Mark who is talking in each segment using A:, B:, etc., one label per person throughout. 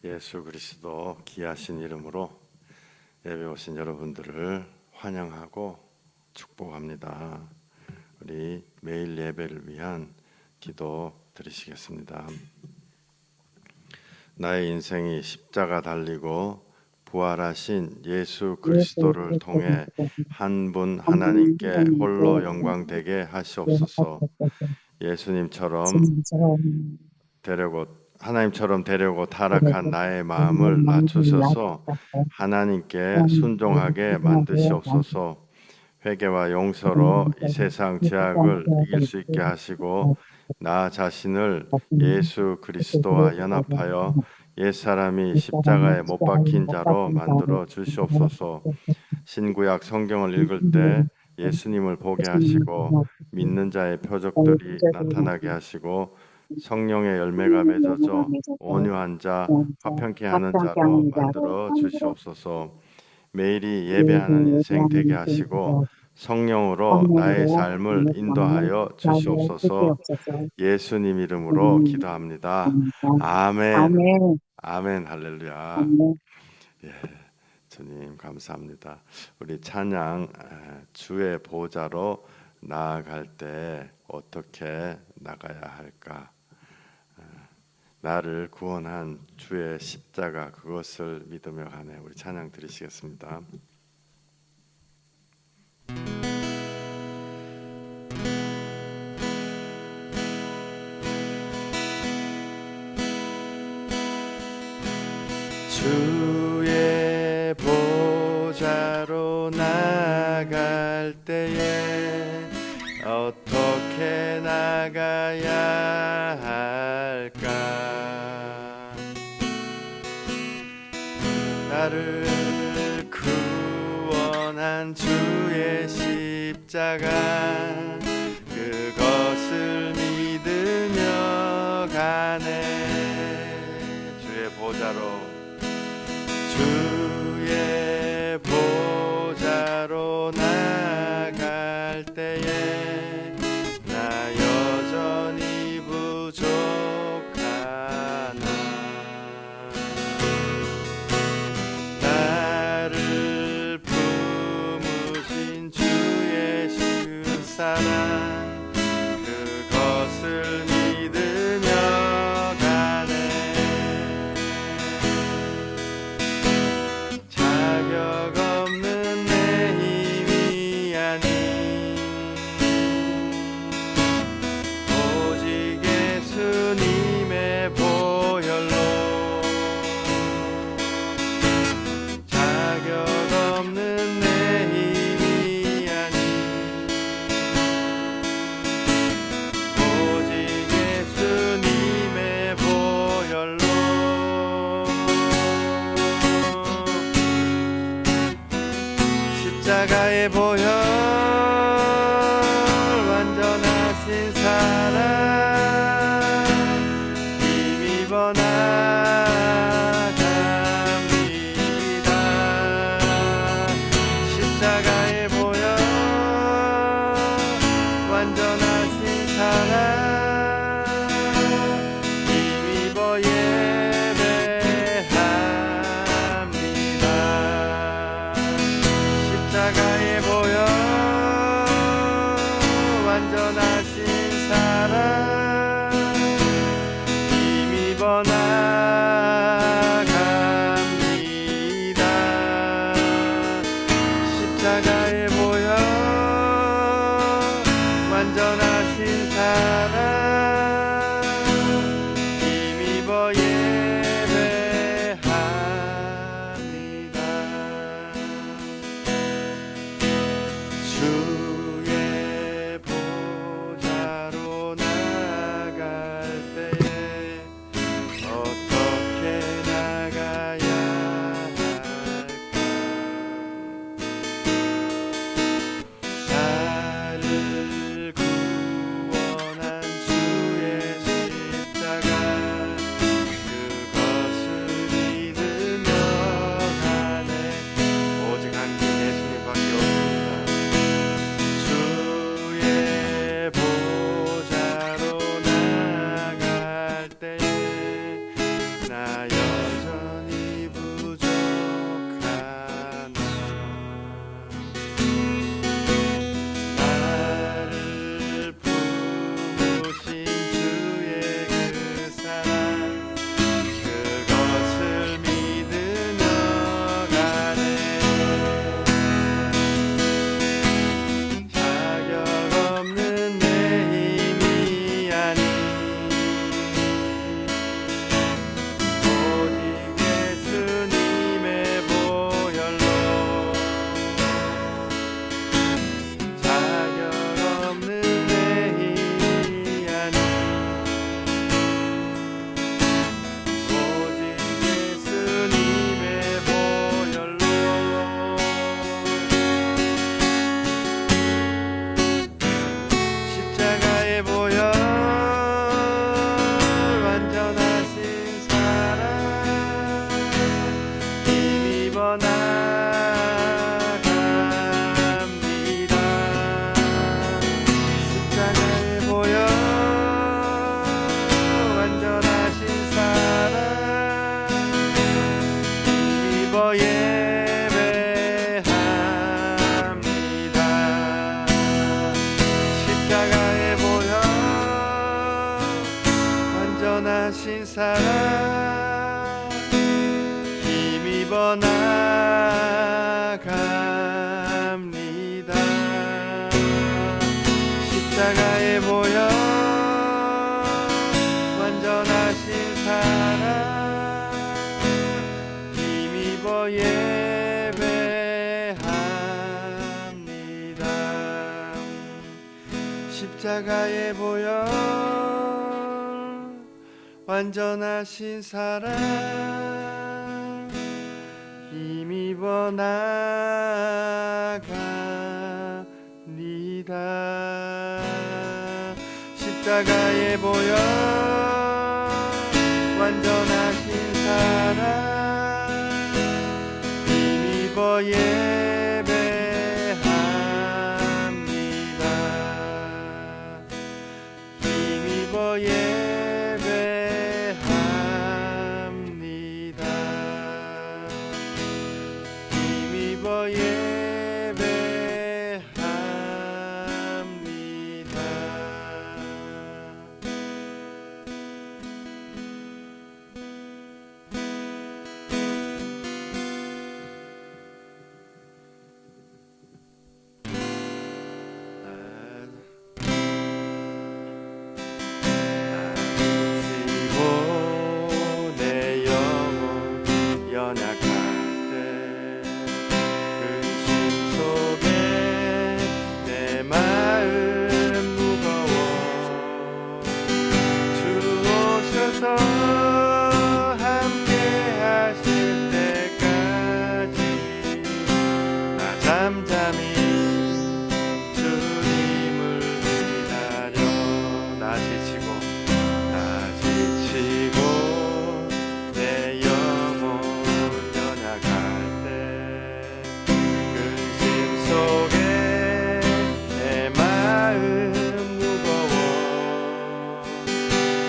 A: 예수 그리스도 귀하신 이름으로 예배 오신 여러분들을 환영하고 축복합니다. 우리 매일 예배를 위한 기도 드리시겠습니다. 나의 인생이 십자가 달리고 부활하신 예수 그리스도를 통해 한 분 하나님께 홀로 영광 되게 하시옵소서. 예수님처럼 하나님처럼 되려고 타락한 나의 마음을 낮추셔서 하나님께 순종하게 만드시옵소서. 회개와 용서로 이 세상 죄악을 이길 수 있게 하시고 나 자신을 예수 그리스도와 연합하여 옛사람이 십자가에 못 박힌 자로 만들어 주시옵소서. 신구약 성경을 읽을 때 예수님을 보게 하시고 믿는 자의 표적들이 나타나게 하시고 성령의 열매가 맺어져 온유한 자, 화평케 하는 자로 만들어 주시옵소서. 매일이 예배하는 인생 되게 하시고 성령으로 나의 삶을 인도하여 주시옵소서. 예수님 이름으로 기도합니다. 아멘. 아멘. 할렐루야. 예, 주님 감사합니다. 우리 찬양 주의 보좌로 나아갈 때 어떻게 나가야 할까? 나를 구원한 주의 십자가 그것을 믿으며 가네. 우리 찬양 드리시겠습니다. 주의 보좌로 나갈 때에 어떻게 나가야 할까? 나를 구원한 주의 십자가 그것을 믿으며 가네. 주의 보좌로 나갈 때에 나 여전히 부족하나. 나를 품으신 주의 쉬운 사랑 그것을 믿으며 가네. 자격 없는 내 힘이 아닌 오직 예수님의 보혈로 자격 없는 내 힘이 아닌 오직 예수님의 보혈로 십자가의 보혈 완전하신 사랑 힘입어 나갑니다. 십자가의 보혈 완전하신 사랑 힘입어 예배합니다. 십자가의 보혈 힘입어 나갑니다. 십자가에 보여 완전하신 사랑 힘입어 예배합니다. 십자가에 보여 완전하신 사랑 힘입어 나갑니다. 십자가에 보여 완전하신 사랑 힘입어 예배합니다. 힘입어 예배합니다. 힘입어 예배합니다. 내 영혼 연약할 때 근심 속에 내 마음 무거워 주 오셔서 함께 하실 때까지 나 잠잠히 주님을 기다려. 나 지치고 내 영혼 연약할 때 근심 속에 내 마음 무거워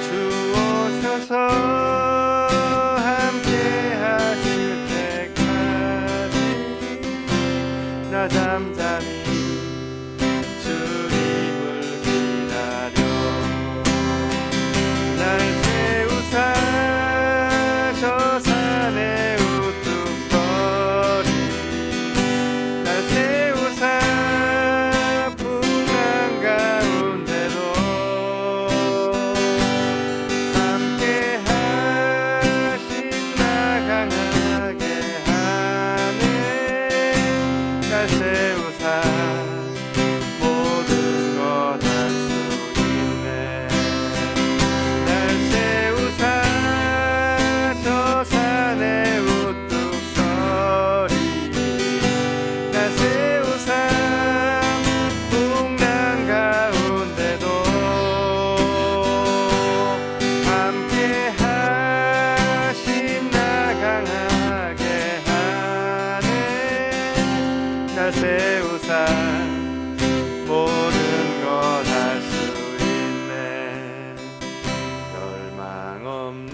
A: 주 오셔서 함께 하실 때까지 나 잠잠히 주님을 기다려. 날 세우사 저 산에 우뚝 서리 날 세우사 풍랑 가운데도 함께 하신 나 강하게 하네. 날 세우사 모든 것 할 수 있네. 날 세우사 저 산에 우뚝 서리 날 세우사 풍랑 가운데도 함께 하신 나 강하게 하네. 날 세우사 모든 것 할 수 있네. 열망 없는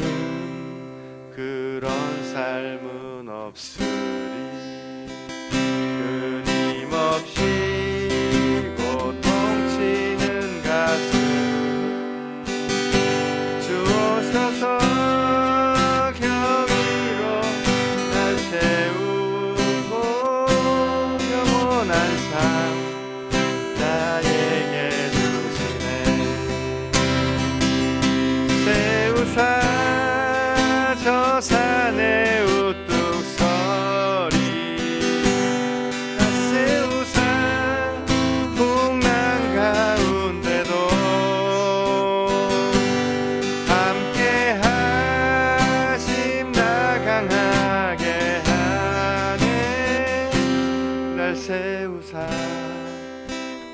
A: 그런 삶은 없으리. 끊임없이 고통치는 가슴 주 오셔서 경위로 날 채우고 영원한 삶 나에게 주시네. 세우사 저 산에 우뚝 서리 나 세우사 풍랑 가운데도 함께 하심 나 강하게 하네. 날 세우사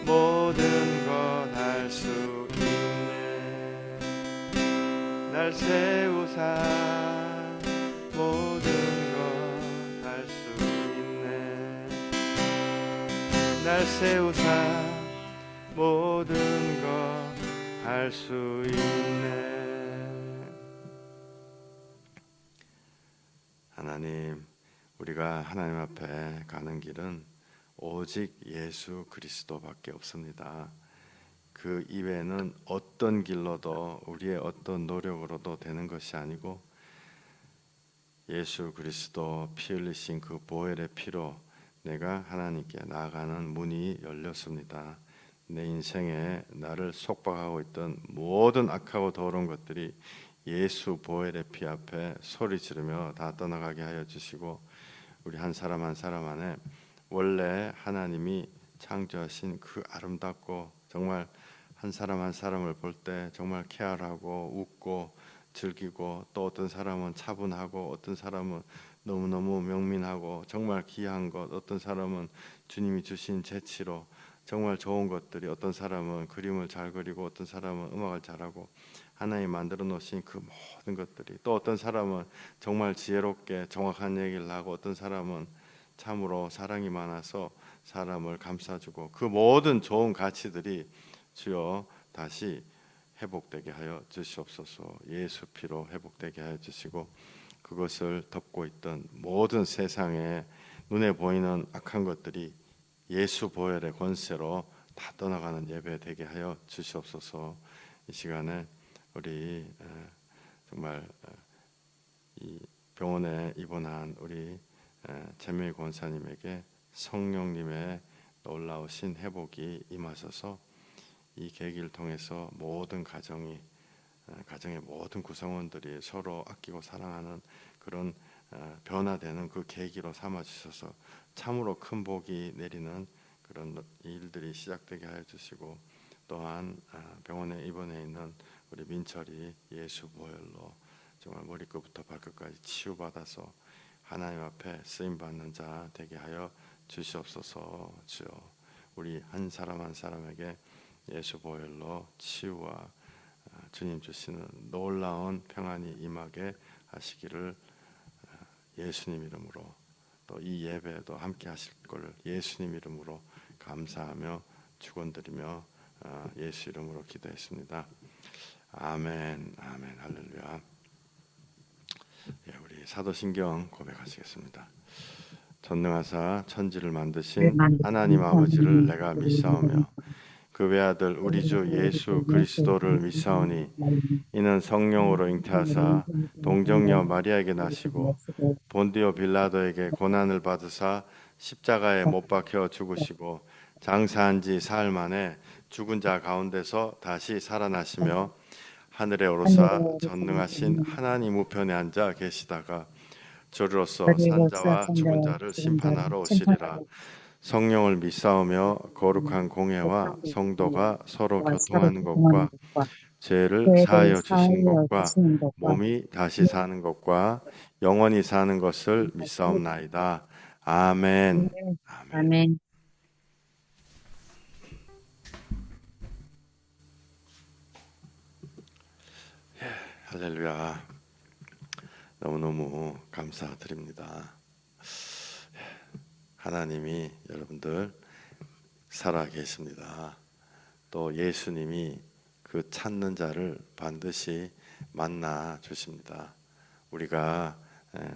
A: 모든 것 할 수 있네. 날 세우사 모든 것 할 수 있네. 날 세우사 모든 것 할 수 있네. 하나님, 우리가 하나님 앞에 가는 길은 오직 예수 그리스도밖에 없습니다. 그 이외에는 어떤 길로도 우리의 어떤 노력으로도 되는 것이 아니고 예수 그리스도 피 흘리신 그 보혈의 피로 내가 하나님께 나아가는 문이 열렸습니다. 내 인생에 나를 속박하고 있던 모든 악하고 더러운 것들이 예수 보혈의 피 앞에 소리 지르며 다 떠나가게 하여 주시고, 우리 한 사람 한 사람 안에 원래 하나님이 창조하신 그 아름답고 정말 한 사람 한 사람을 볼 때 정말 케어하고 웃고 즐기고, 또 어떤 사람은 차분하고 어떤 사람은 너무너무 명민하고 정말 귀한 것, 어떤 사람은 주님이 주신 재치로 정말 좋은 것들이, 어떤 사람은 그림을 잘 그리고 어떤 사람은 음악을 잘하고 하나님 만들어 놓으신 그 모든 것들이, 또 어떤 사람은 정말 지혜롭게 정확한 얘기를 하고 어떤 사람은 참으로 사랑이 많아서 사람을 감싸주고, 그 모든 좋은 가치들이 주여 다시 회복되게 하여 주시옵소서. 예수 피로 회복되게 하여 주시고, 그것을 덮고 있던 모든 세상에 눈에 보이는 악한 것들이 예수 보혈의 권세로 다 떠나가는 예배 되게 하여 주시옵소서. 이 시간에 우리 정말 이 병원에 입원한 우리 재명희 권사님에게 성령님의 놀라우신 회복이 임하셔서 이 계기를 통해서 모든 가정의 모든 구성원들이 서로 아끼고 사랑하는 그런 변화되는 그 계기로 삼아 주셔서 참으로 큰 복이 내리는 그런 일들이 시작되게 하여 주시고, 또한 병원에 입원해 있는 우리 민철이 예수 보혈로 정말 머리끝부터 발끝까지 치유받아서 하나님 앞에 쓰임 받는 자 되게 하여 주시옵소서. 주여, 우리 한 사람 한 사람에게 예수 보혈로 치유와 주님 주시는 놀라운 평안이 임하게 하시기를 예수님 이름으로, 또 이 예배도 함께 하실 걸 예수님 이름으로 감사하며 축원드리며 예수 이름으로 기도했습니다. 아멘, 아멘, 할렐루야. 예, 우리 사도신경 고백하시겠습니다. 전능하사 천지를 만드신 하나님 아버지를 내가 믿사오며 그 외아들 우리 주 예수 그리스도를 믿사오니 이는 성령으로 잉태하사 동정녀 마리아에게 나시고 본디오 빌라도에게 고난을 받으사 십자가에 못 박혀 죽으시고 장사한 지 사흘 만에 죽은 자 가운데서 다시 살아나시며 하늘에 오르사 전능하신 하나님 우편에 앉아 계시다가 저리로서 산자와 죽은 자를 심판하러 오시리라. 성령을 믿사오며 거룩한 공회와 성도가 서로 교통하는 것과 죄를 사하여 주시는 것과 몸이 다시 사는 것과 영원히 사는 것을 믿사옵나이다. 아멘. 아멘.
B: 아멘.
A: 할렐루야. 너무너무 감사드립니다. 하나님이 여러분들 살아 계십니다. 또 예수님이 그 찾는 자를 반드시 만나 주십니다. 우리가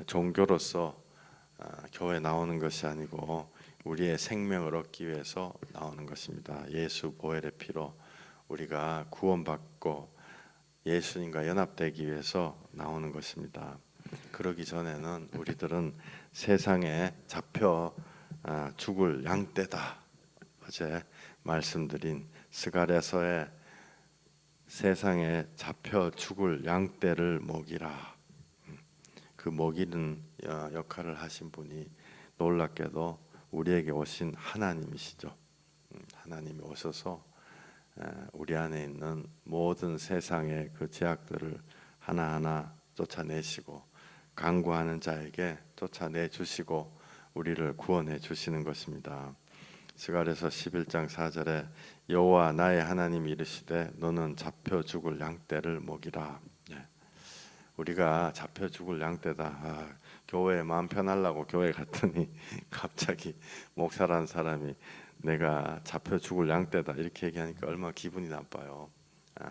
A: 종교로서 교회 나오는 것이 아니고 우리의 생명을 얻기 위해서 나오는 것입니다. 예수 보혈의 피로 우리가 구원받고 예수님과 연합되기 위해서 나오는 것입니다. 그러기 전에는 우리들은 세상에 잡혀 죽을 양떼다. 어제 말씀드린 스가랴서의 세상에 잡혀 죽을 양떼를 먹이라. 그 먹이는 역할을 하신 분이 놀랍게도 우리에게 오신 하나님이시죠. 하나님이 오셔서 우리 안에 있는 모든 세상의 그 죄악들을 하나하나 쫓아내시고 간구하는 자에게 쫓아내 주시고 우리를 구원해 주시는 것입니다. 스가랴서 11장 4절에 여호와 나의 하나님이 이르시되 너는 잡혀 죽을 양떼를 먹이라. 우리가 잡혀 죽을 양떼다. 교회에 마음 편하려고 교회 갔더니 갑자기 목사라는 사람이 내가 잡혀 죽을 양떼다 이렇게 얘기하니까 얼마나 기분이 나빠요.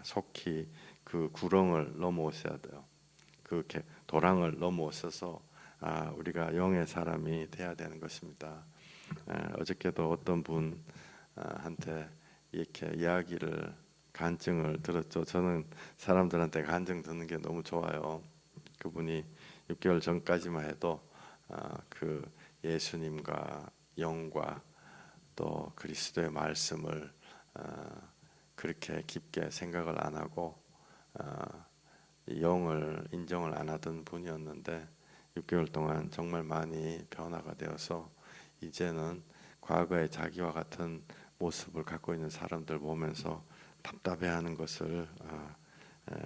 A: 속히 그 구렁을 넘어오셔야 돼요. 그 도랑을 넘어오셔서 우리가 영의 사람이 돼야 되는 것입니다. 어저께도 어떤 분한테 이렇게 이야기를 간증을 들었죠. 저는 사람들한테 간증 듣는 게 너무 좋아요. 그분이 6개월 전까지만 해도 그 예수님과 영과 또 그리스도의 말씀을 그렇게 깊게 생각을 안 하고 영을 인정을 안 하던 분이었는데 6개월 동안 정말 많이 변화가 되어서 이제는 과거의 자기와 같은 모습을 갖고 있는 사람들 보면서 답답해하는 것을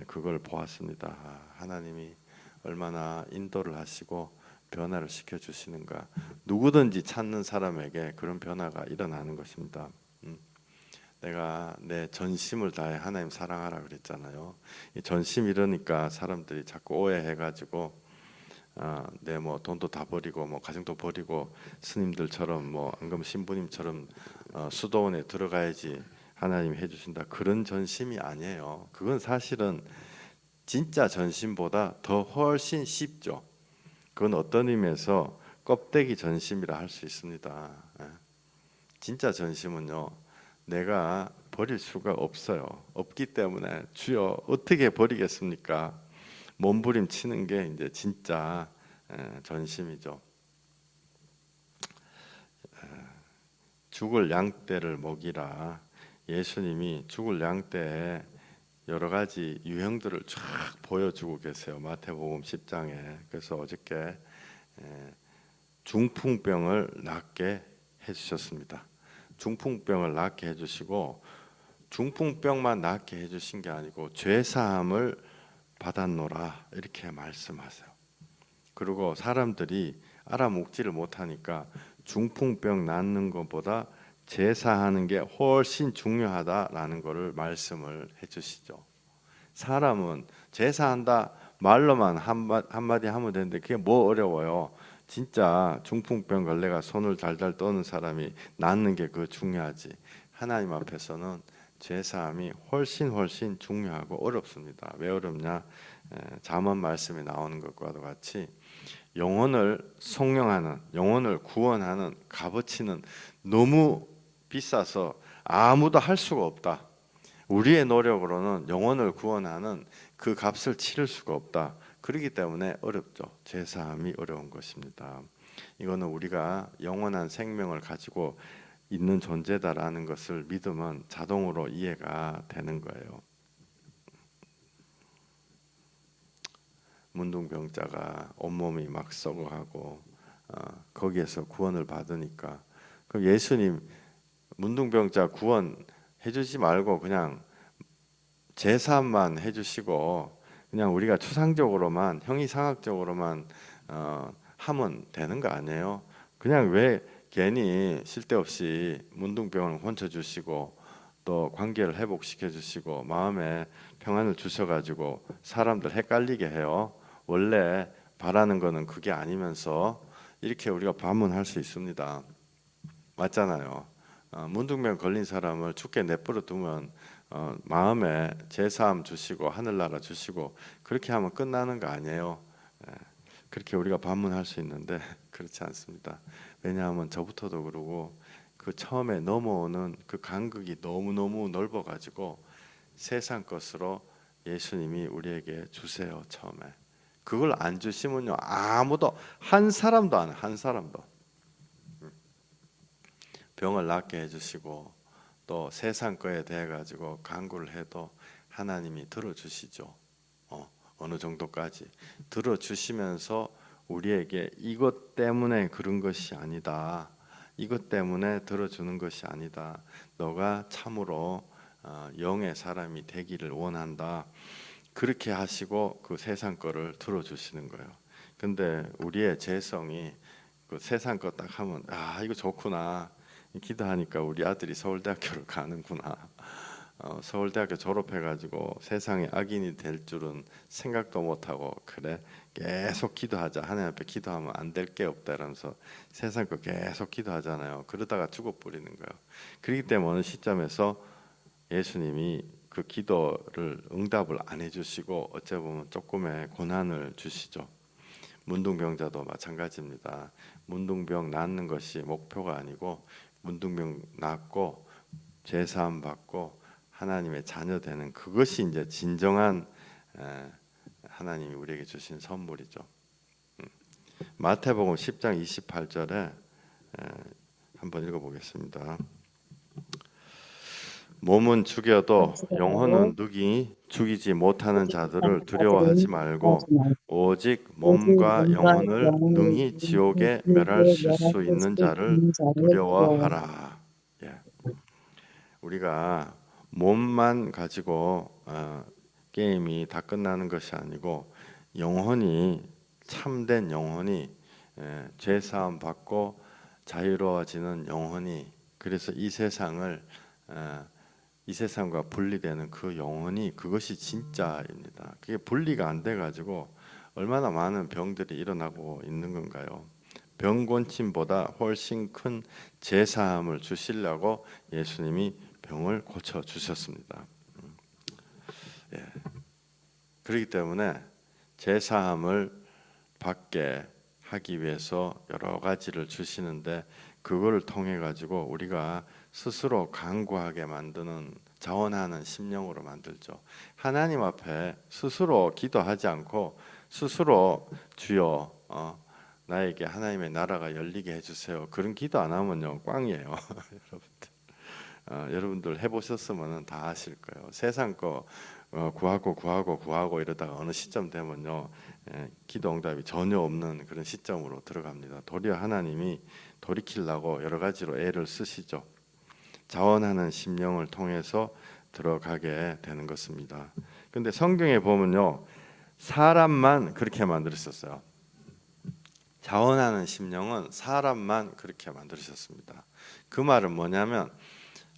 A: 그걸 보았습니다. 하나님이 얼마나 인도를 하시고 변화를 시켜주시는가. 누구든지 찾는 사람에게 그런 변화가 일어나는 것입니다. 내가 내 전심을 다해 하나님 사랑하라 그랬잖아요. 이 전심 이러니까 사람들이 자꾸 오해해가지고 내 뭐 돈도 다 버리고 뭐 가정도 버리고 스님들처럼 뭐 안금 신부님처럼 수도원에 들어가야지 하나님 해주신다. 그런 전심이 아니에요. 그건 사실은 진짜 전심보다 더 훨씬 쉽죠. 그건 어떤 의미에서 껍데기 전심이라 할 수 있습니다. 진짜 전심은요, 내가 버릴 수가 없어요. 없기 때문에 주여 어떻게 버리겠습니까? 몸부림치는 게 이제 진짜 전심이죠. 죽을 양떼를 먹이라. 예수님이 죽을 양떼에 여러 가지 유형들을 쫙 보여주고 계세요. 마태복음 10장에. 그래서 어저께 중풍병을 낫게 해주셨습니다. 중풍병을 낫게 해주시고 중풍병만 낫게 해주신 게 아니고 죄사함을 받았노라 이렇게 말씀하세요. 그리고 사람들이 알아먹지를 못하니까 중풍병 낫는 것보다 제사하는 게 훨씬 중요하다라는 것을 말씀을 해주시죠. 사람은 제사한다 말로만 한마디 하면 되는데 그게 뭐 어려워요. 진짜 중풍병 걸레가 손을 달달 떠는 사람이 낫는 게 그 중요하지. 하나님 앞에서는 제사함이 훨씬 중요하고 어렵습니다. 왜 어렵냐? 잠언 말씀에 나오는 것과도 같이 영혼을 성령하는, 영혼을 구원하는 값어치는 너무 비싸서 아무도 할 수가 없다. 우리의 노력으로는 영혼을 구원하는 그 값을 치를 수가 없다. 그렇기 때문에 어렵죠. 제사함이 어려운 것입니다. 이거는 우리가 영원한 생명을 가지고 있는 존재다라는 것을 믿으면 자동으로 이해가 되는 거예요. 문둥병자가 온몸이 막 썩어가고 거기에서 구원을 받으니까 그 예수님 문둥병자 구원 해주지 말고 그냥 제사만 해주시고 그냥 우리가 추상적으로만 형이상학적으로만 하면 되는 거 아니에요? 그냥 왜 괜히 쓸데없이 문둥병을 고쳐주시고 또 관계를 회복시켜 주시고 마음에 평안을 주셔가지고 사람들 헷갈리게 해요. 원래 바라는 거는 그게 아니면서 이렇게 우리가 반문할 수 있습니다. 맞잖아요. 문둥병 걸린 사람을 죽게 내버려 두면 마음에 제사함 주시고 하늘나라 주시고 그렇게 하면 끝나는 거 아니에요. 그렇게 우리가 반문할 수 있는데 그렇지 않습니다. 왜냐하면 저부터도 그러고 그 처음에 넘어오는 그 간극이 너무너무 넓어가지고 세상 것으로 예수님이 우리에게 주세요. 처음에 그걸 안 주시면요 아무도 한 사람도 안 해. 한 사람도 병을 낫게 해주시고 또 세상 거에 대해 가지고 간구를 해도 하나님이 들어주시죠. 어느 정도까지 들어주시면서 우리에게 이것 때문에 그런 것이 아니다. 이것 때문에 들어주는 것이 아니다. 너가 참으로 영의 사람이 되기를 원한다. 그렇게 하시고 그 세상 거를 들어주시는 거예요. 근데 우리의 재성이 그 세상 거 딱 하면 이거 좋구나. 기도하니까 우리 아들이 서울대학교를 가는구나. 서울대학교 졸업해가지고 세상에 악인이 될 줄은 생각도 못하고 그래 계속 기도하자. 하나님 앞에 기도하면 안 될 게 없다 이러면서 세상 거 계속 기도하잖아요. 그러다가 죽어버리는 거예요. 그렇기 때문에 어느 시점에서 예수님이 그 기도를 응답을 안 해주시고 어찌 보면 조금의 고난을 주시죠. 문둥병자도 마찬가지입니다. 문둥병 낫는 것이 목표가 아니고 문둥병 낫고 죄사함 받고 하나님의 자녀 되는 그것이 이제 진정한 하나님이 우리에게 주신 선물이죠. 마태복음 10장 28절에 한번 읽어보겠습니다. 몸은 죽여도 영혼은 누기 죽이지 못하는 자들을 두려워하지 말고 오직 몸과 영혼을 능히 지옥에 멸하실 수 있는 자를 두려워하라. 예. 우리가 몸만 가지고 게임이 다 끝나는 것이 아니고 영혼이 참된 영혼이 죄 사함 받고 자유로워지는 영혼이 그래서 이 세상과 분리되는 그 영혼이 그것이 진짜입니다. 그게 분리가 안 돼 가지고 얼마나 많은 병들이 일어나고 있는 건가요? 병곤침보다 훨씬 큰 제사함을 주시려고 예수님이 병을 고쳐 주셨습니다. 예. 그렇기 때문에 제사함을 받게 하기 위해서 여러 가지를 주시는데 그거를 통해 가지고 우리가 스스로 간구하게 만드는 자원하는 심령으로 만들죠. 하나님 앞에 스스로 기도하지 않고 스스로 주여 나에게 하나님의 나라가 열리게 해주세요. 그런 기도 안 하면요 꽝이에요. 여러분들 해보셨으면 다 아실 거예요. 세상 거 구하고 이러다가 어느 시점 되면요 기도 응답이 전혀 없는 그런 시점으로 들어갑니다. 도리어 하나님이 돌이키려고 여러 가지로 애를 쓰시죠. 자원하는 심령을 통해서 들어가게 되는 것입니다. 근데 성경에 보면요 사람만 그렇게 만들었었어요. 자원하는 심령은 사람만 그렇게 만들으셨습니다. 그 말은 뭐냐면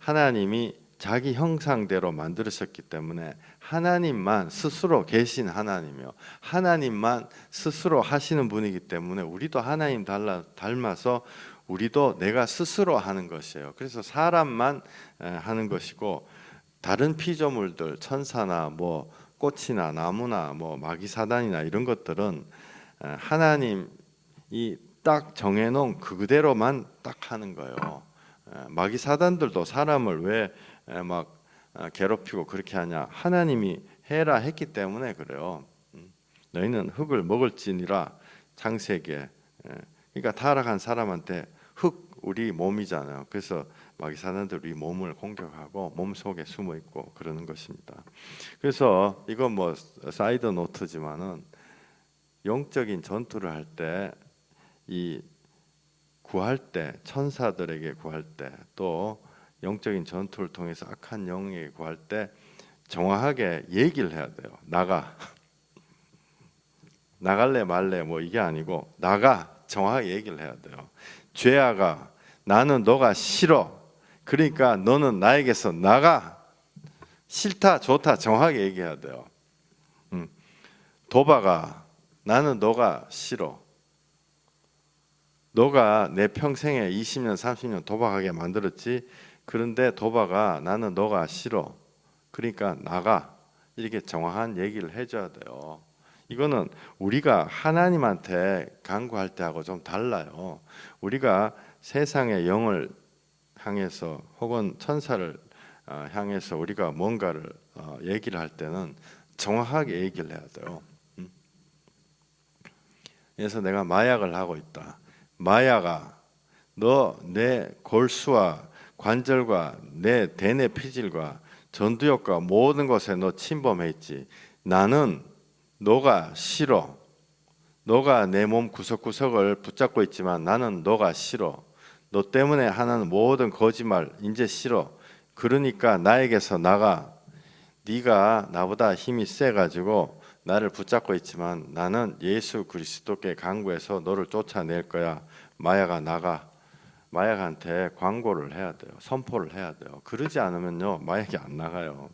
A: 하나님이 자기 형상대로 만들으셨기 때문에 하나님만 스스로 계신 하나님이요. 하나님만 스스로 하시는 분이기 때문에 우리도 하나님 닮아서 우리도 내가 스스로 하는 것이에요. 그래서 사람만 하는 것이고 다른 피조물들 천사나 뭐 꽃이나 나무나 뭐 마귀사단이나 이런 것들은 하나님이 딱 정해놓은 그대로만 딱 하는 거예요. 마귀사단들도 사람을 왜 막 괴롭히고 그렇게 하냐? 하나님이 해라 했기 때문에 그래요. 너희는 흙을 먹을지니라 창세기에. 그러니까 타락한 사람한테 흙 우리 몸이잖아요. 그래서 마귀사단들 우리 몸을 공격하고 몸 속에 숨어 있고 그러는 것입니다. 그래서 이건 뭐 사이드 노트지만은 영적인 전투를 할 때 이 구할 때 천사들에게 구할 때 또 영적인 전투를 통해서 악한 영에게 구할 때 정확하게 얘기를 해야 돼요. 나갈래 말래 뭐 이게 아니고 나가 정확하게 얘기를 해야 돼요. 죄아가 나는 너가 싫어. 그러니까 너는 나에게서 나가. 싫다 좋다 정확하게 얘기해야 돼요. 도박아 나는 너가 싫어. 너가 내 평생에 20년 30년 도박하게 만들었지. 그런데 도박아 나는 너가 싫어. 그러니까 나가. 이렇게 정확한 얘기를 해줘야 돼요. 이거는 우리가 하나님한테 간구할 때하고 좀 달라요. 우리가 세상의 영을 향해서 혹은 천사를 향해서 우리가 뭔가를 얘기를 할 때는 정확하게 얘기를 해야 돼요. 그래서 내가 마약을 하고 있다. 마약아 너 내 골수와 관절과 내 대뇌 피질과 전두엽과 모든 것에 너 침범했지. 나는 너가 싫어. 너가 내 몸 구석구석을 붙잡고 있지만 나는 너가 싫어. 너 때문에 하는 모든 거짓말 이제 싫어. 그러니까 나에게서 나가. 네가 나보다 힘이 세가지고 나를 붙잡고 있지만 나는 예수 그리스도께 간구해서 너를 쫓아낼 거야. 마약아 나가. 마약한테 광고를 해야 돼요. 선포를 해야 돼요. 그러지 않으면요 마약이 안 나가요.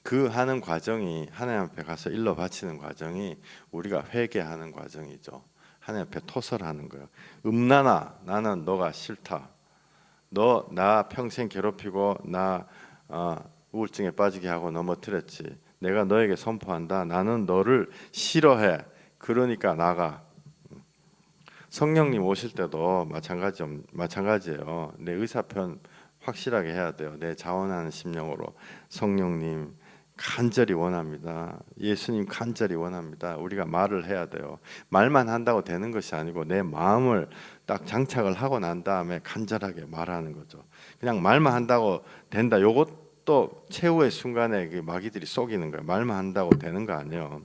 A: 그 하는 과정이 하나님 앞에 가서 일러 바치는 과정이 우리가 회개하는 과정이죠. 하나님 앞에 토설하는 거예요. 음란아 나는 너가 싫다. 너 나 평생 괴롭히고 나 우울증에 빠지게 하고 넘어뜨렸지. 내가 너에게 선포한다. 나는 너를 싫어해. 그러니까 나가. 성령님 오실 때도 마찬가지예요. 내 의사표현 확실하게 해야 돼요. 내 자원하는 심령으로 성령님 간절히 원합니다. 예수님 간절히 원합니다. 우리가 말을 해야 돼요. 말만 한다고 되는 것이 아니고 내 마음을 딱 장착을 하고 난 다음에 간절하게 말하는 거죠. 그냥 말만 한다고 된다. 요것도 최후의 순간에 마귀들이 속이는 거예요. 말만 한다고 되는 거 아니에요.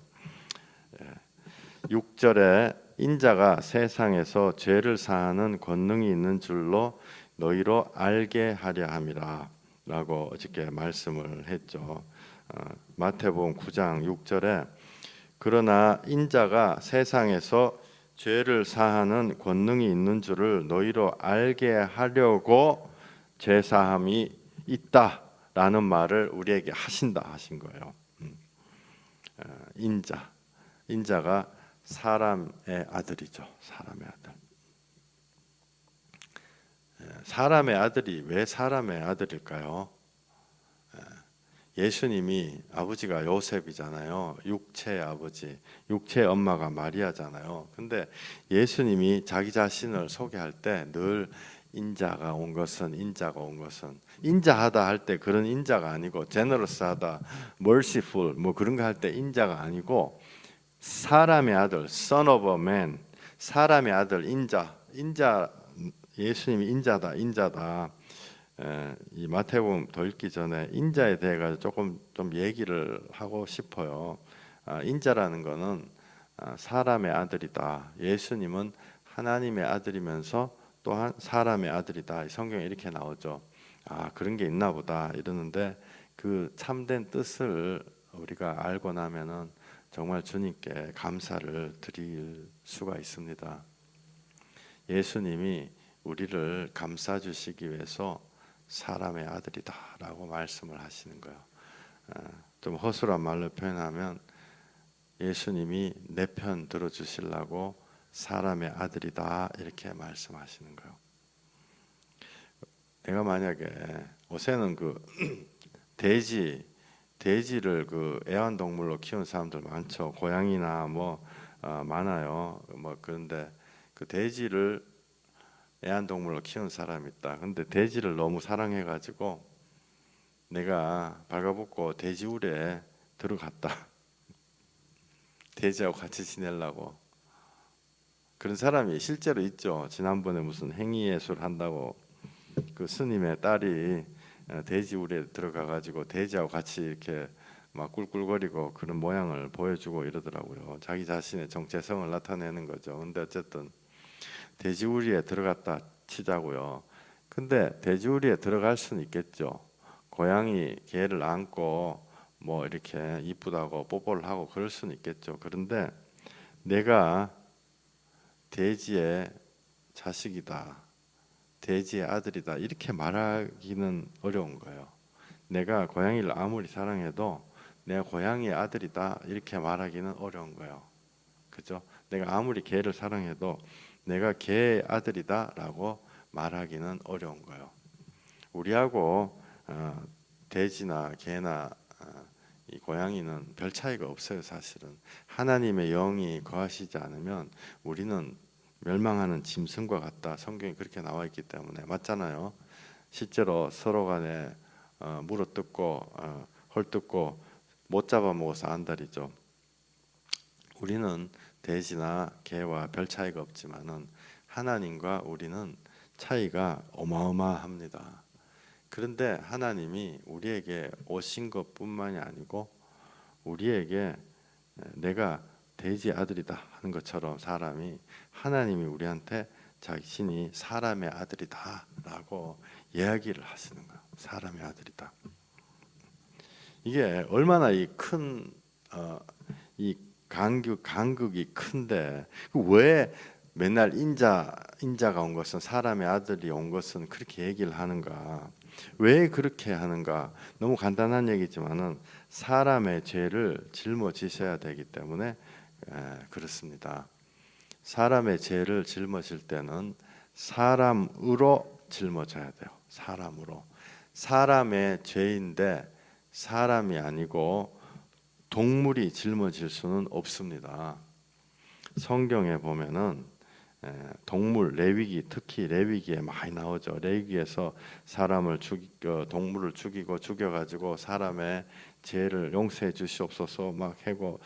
A: 6절에 인자가 세상에서 죄를 사하는 권능이 있는 줄로 너희로 알게 하려 함이라 라고 어저께 말씀을 했죠. 마태복음 9장 6절에 그러나 인자가 세상에서 죄를 사하는 권능이 있는 줄을 너희로 알게 하려고 죄 사함이 있다라는 말을 우리에게 하신다 하신 거예요. 인자가 사람의 아들이죠. 사람의 아들. 사람의 아들이 왜 사람의 아들일까요? 예수님이 아버지가 요셉이잖아요. 육체의 아버지, 육체의 엄마가 마리아잖아요. 근데 예수님이 자기 자신을 소개할 때 늘 인자가 온 것은 인자하다 할 때 그런 인자가 아니고 generous하다, merciful 뭐 그런 거 할 때 인자가 아니고 사람의 아들, son of a man, 사람의 아들 인자 예수님이 인자다. 이 마태복음 더 읽기 전에 인자에 대해 가지고 조금 좀 얘기를 하고 싶어요. 인자라는 거는 사람의 아들이다. 예수님은 하나님의 아들이면서 또한 사람의 아들이다. 성경에 이렇게 나오죠. 그런 게 있나 보다 이러는데 그 참된 뜻을 우리가 알고 나면은 정말 주님께 감사를 드릴 수가 있습니다. 예수님이 우리를 감싸 주시기 위해서 사람의 아들이다라고 말씀을 하시는 거예요. 좀 허술한 말로 표현하면 예수님이 내 편 들어주시려고 사람의 아들이다 이렇게 말씀하시는 거예요. 내가 만약에 요새는 그 돼지를 그 애완동물로 키우는 사람들 많죠. 고양이나 뭐 많아요. 뭐 그런데 그 돼지를 애완동물로 키우는 사람이 있다. 근데 돼지를 너무 사랑해가지고 내가 발가벗고 돼지 우리에 들어갔다. 돼지하고 같이 지내려고. 그런 사람이 실제로 있죠. 지난번에 무슨 행위예술 한다고 그 스님의 딸이 돼지 우리에 들어가가지고 돼지하고 같이 이렇게 막 꿀꿀거리고 그런 모양을 보여주고 이러더라고요. 자기 자신의 정체성을 나타내는 거죠. 근데 어쨌든 돼지우리에 들어갔다 치자고요. 근데 돼지우리에 들어갈 수는 있겠죠. 고양이 개를 안고 뭐 이렇게 이쁘다고 뽀뽀를 하고 그럴 수는 있겠죠. 그런데 내가 돼지의 자식이다, 돼지의 아들이다 이렇게 말하기는 어려운 거예요. 내가 고양이를 아무리 사랑해도 내가 고양이의 아들이다 이렇게 말하기는 어려운 거예요. 그죠? 내가 아무리 개를 사랑해도 내가 개의 아들이다라고 말하기는 어려운 거예요. 우리하고 돼지나 개나 이 고양이는 별 차이가 없어요. 사실은 하나님의 영이 거하시지 않으면 우리는 멸망하는 짐승과 같다. 성경에 그렇게 나와 있기 때문에 맞잖아요. 실제로 서로 간에 물어뜯고 헐뜯고 못 잡아먹어서 안달이죠. 우리는 돼지나 개와 별 차이가 없지만은 하나님과 우리는 차이가 어마어마합니다. 그런데 하나님이 우리에게 오신 것뿐만이 아니고 우리에게 내가 돼지 아들이다 하는 것처럼 사람이 하나님이 우리한테 자신이 사람의 아들이다라고 이야기를 하시는 거예요. 사람의 아들이다. 이게 얼마나 이 간극이 큰데 왜 맨날 인자가 온 것은 사람의 아들이 온 것은 그렇게 얘기를 하는가? 왜 그렇게 하는가? 너무 간단한 얘기지만은 사람의 죄를 짊어지셔야 되기 때문에 그렇습니다. 사람의 죄를 짊어질 때는 사람으로 짊어져야 돼요. 사람으로. 사람의 죄인데 사람이 아니고 동물이 짊어질 수는 없습니다. 성경에 보면은 동물 레위기 특히 레위기에 많이 나오죠. 레위기에서 동물을 죽이고 죽여가지고 사람의 죄를 용서해 주시옵소서 막 해고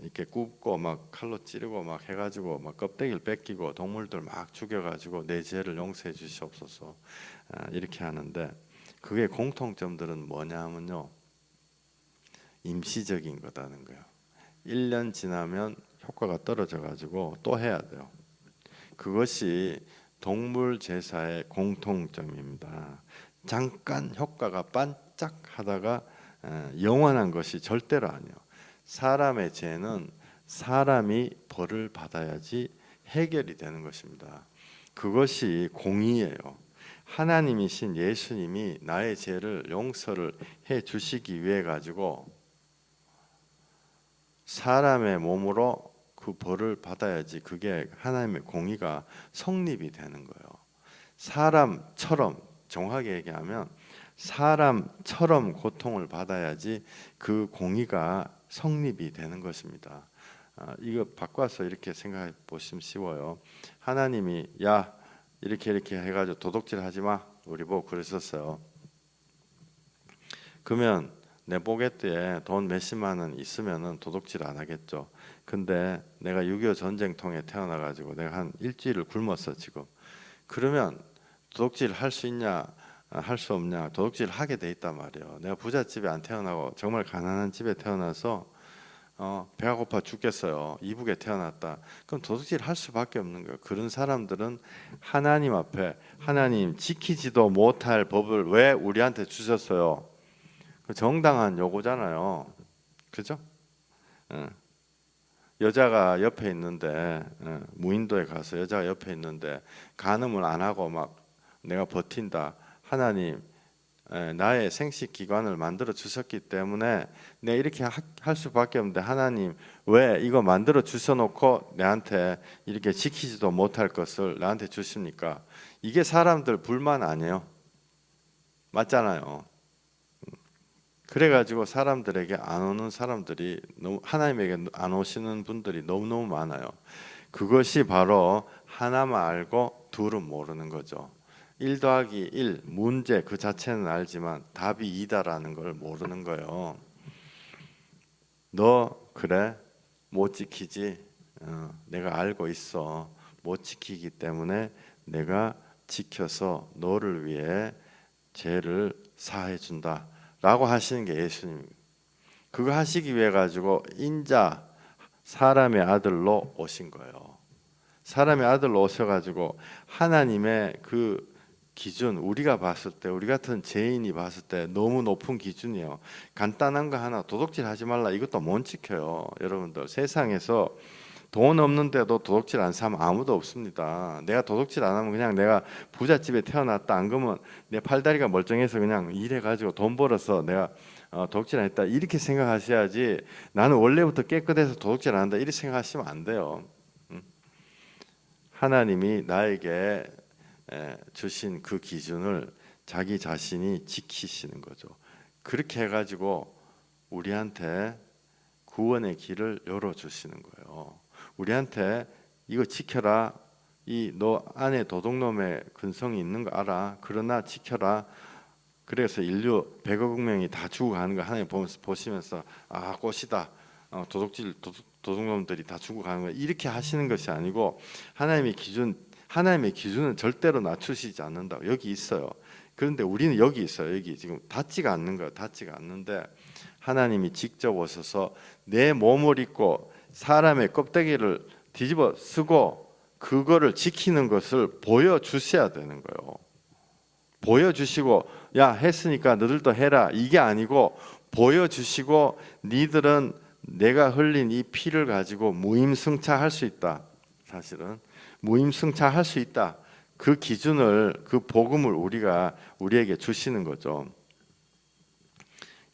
A: 이렇게 굽고 막 칼로 찌르고 막 해가지고 막 껍데기를 뺏기고 동물들 막 죽여가지고 내 죄를 용서해 주시옵소서 이렇게 하는데 그게 공통점들은 뭐냐면요, 임시적인 거다는 거예요. 1년 지나면 효과가 떨어져 가지고 또 해야 돼요. 그것이 동물 제사의 공통점입니다. 잠깐 효과가 반짝하다가 영원한 것이 절대로 아니에요. 사람의 죄는 사람이 벌을 받아야지 해결이 되는 것입니다. 그것이 공의예요. 하나님이신 예수님이 나의 죄를 용서를 해 주시기 위해 가지고 사람의 몸으로 그 벌을 받아야지 그게 하나님의 공의가 성립이 되는 거예요. 사람처럼, 정확하게 얘기하면 사람처럼 고통을 받아야지 그 공의가 성립이 되는 것입니다. 이거 바꿔서 이렇게 생각해 보시면 쉬워요. 하나님이 야 이렇게 해가지고 도둑질 하지 마, 우리 보고 그랬었어요. 그러면 내 포개트에 돈 몇십만 원 있으면은 도둑질 안 하겠죠. 근데 내가 6.25 전쟁통에 태어나가지고 내가 한 일주일을 굶었어 지금. 그러면 도둑질 할 수 있냐 할 수 없냐? 도둑질 하게 돼 있단 말이에요. 내가 부잣집에 안 태어나고 정말 가난한 집에 태어나서 배가 고파 죽겠어요. 이북에 태어났다. 그럼 도둑질 할 수밖에 없는 거예요. 그런 사람들은 하나님 앞에 하나님 지키지도 못할 법을 왜 우리한테 주셨어요? 정당한 요구잖아요. 그죠? 여자가 옆에 있는데 무인도에 가서 여자가 옆에 있는데 간음을 안 하고 막 내가 버틴다. 하나님 나의 생식 기관을 만들어 주셨기 때문에 내가 이렇게 할 수밖에 없는데 하나님 왜 이거 만들어 주셔놓고 내한테 이렇게 지키지도 못할 것을 나한테 주십니까? 이게 사람들 불만 아니에요. 맞잖아요. 그래가지고 사람들에게 안 오는 사람들이 너무 하나님에게 안 오시는 분들이 너무너무 많아요. 그것이 바로 하나만 알고 둘은 모르는 거죠. 1 더하기 1 문제 그 자체는 알지만 답이 2다라는 걸 모르는 거예요. 너 그래 못 지키지? 내가 알고 있어. 못 지키기 때문에 내가 지켜서 너를 위해 죄를 사해 준다 라고 하시는 게 예수님입니다. 그거 하시기 위해 가지고 인자 사람의 아들로 오신 거예요. 사람의 아들로 오셔가지고 하나님의 그 기준, 우리가 봤을 때 우리 같은 죄인이 봤을 때 너무 높은 기준이에요. 간단한 거 하나 도둑질 하지 말라 이것도 못 지켜요. 여러분들 세상에서 돈 없는데도 도둑질 안 사면 아무도 없습니다. 내가 도둑질 안 하면 그냥 내가 부잣집에 태어났다 안 그러면 내 팔다리가 멀쩡해서 그냥 일해가지고 돈 벌어서 내가 도둑질 안 했다 이렇게 생각하셔야지 나는 원래부터 깨끗해서 도둑질 안 한다 이렇게 생각하시면 안 돼요. 하나님이 나에게 주신 그 기준을 자기 자신이 지키시는 거죠. 그렇게 해가지고 우리한테 구원의 길을 열어주시는 거예요. 우리한테 이거 지켜라. 이 너 안에 도둑놈의 근성이 있는 거 알아. 그러나 지켜라. 그래서 인류 100억 명이 다 죽어가는 거 하나님 보시면서 아 꽃이다. 도둑놈들이 다 죽어가는 거 이렇게 하시는 것이 아니고 하나님의 기준은 절대로 낮추시지 않는다. 여기 있어요. 그런데 우리는 여기 있어요. 여기 지금 닿지가 않는 거예요. 닿지가 않는데 하나님이 직접 오셔서 내 몸을 입고 사람의 껍데기를 뒤집어 쓰고 그거를 지키는 것을 보여주셔야 되는 거예요. 보여주시고 야 했으니까 너들도 해라 이게 아니고 보여주시고 니들은 내가 흘린 이 피를 가지고 무임승차할 수 있다. 사실은 무임승차할 수 있다. 그 기준을 그 복음을 우리에게 주시는 거죠.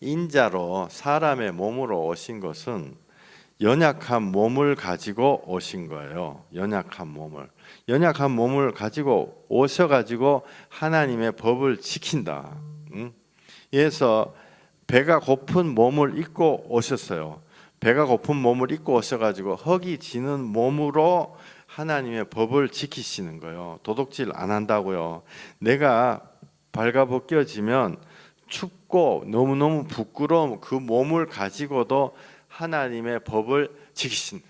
A: 인자로 사람의 몸으로 오신 것은 연약한 몸을 가지고 오신 거예요. 연약한 몸을 가지고 오셔가지고 하나님의 법을 지킨다. 그래서 배가 고픈 몸을 입고 오셨어요. 배가 고픈 몸을 입고 오셔가지고 허기 지는 몸으로 하나님의 법을 지키시는 거예요. 도둑질 안 한다고요. 내가 발가벗겨지면 춥고 너무너무 부끄러움 그 몸을 가지고도 하나님의 법을 지키신,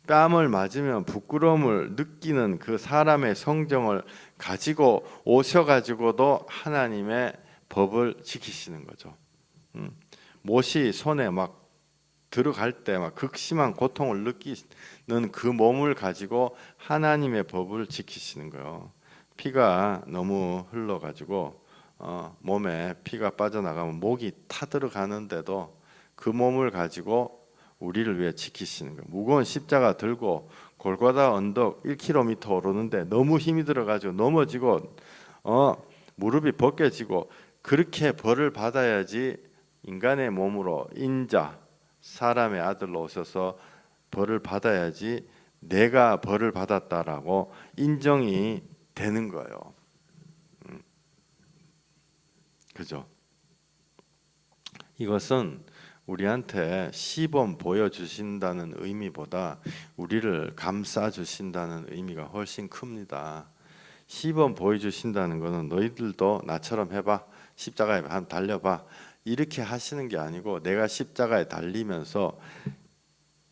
A: 뺨을 맞으면 부끄러움을 느끼는 그 사람의 성정을 가지고 오셔가지고도 하나님의 법을 지키시는 거죠. 못이 손에 막 들어갈 때 막 극심한 고통을 느끼는 그 몸을 가지고 하나님의 법을 지키시는 거예요. 피가 너무 흘러가지고 몸에 피가 빠져나가면 목이 타들어가는데도 그 몸을 가지고 우리를 위해 지키시는 거예요. 무거운 십자가 들고 골고다 언덕 1km 오르는데 너무 힘이 들어가지고 넘어지고 무릎이 벗겨지고 그렇게 벌을 받아야지 인간의 몸으로 인자 사람의 아들로 오셔서 벌을 받아야지 내가 벌을 받았다라고 인정이 되는 거예요. 그죠? 이것은 우리한테 시범 보여주신다는 의미보다 우리를 감싸주신다는 의미가 훨씬 큽니다. 시범 보여주신다는 것은 너희들도 나처럼 해봐, 십자가에 한번 달려봐, 이렇게 하시는 게 아니고 내가 십자가에 달리면서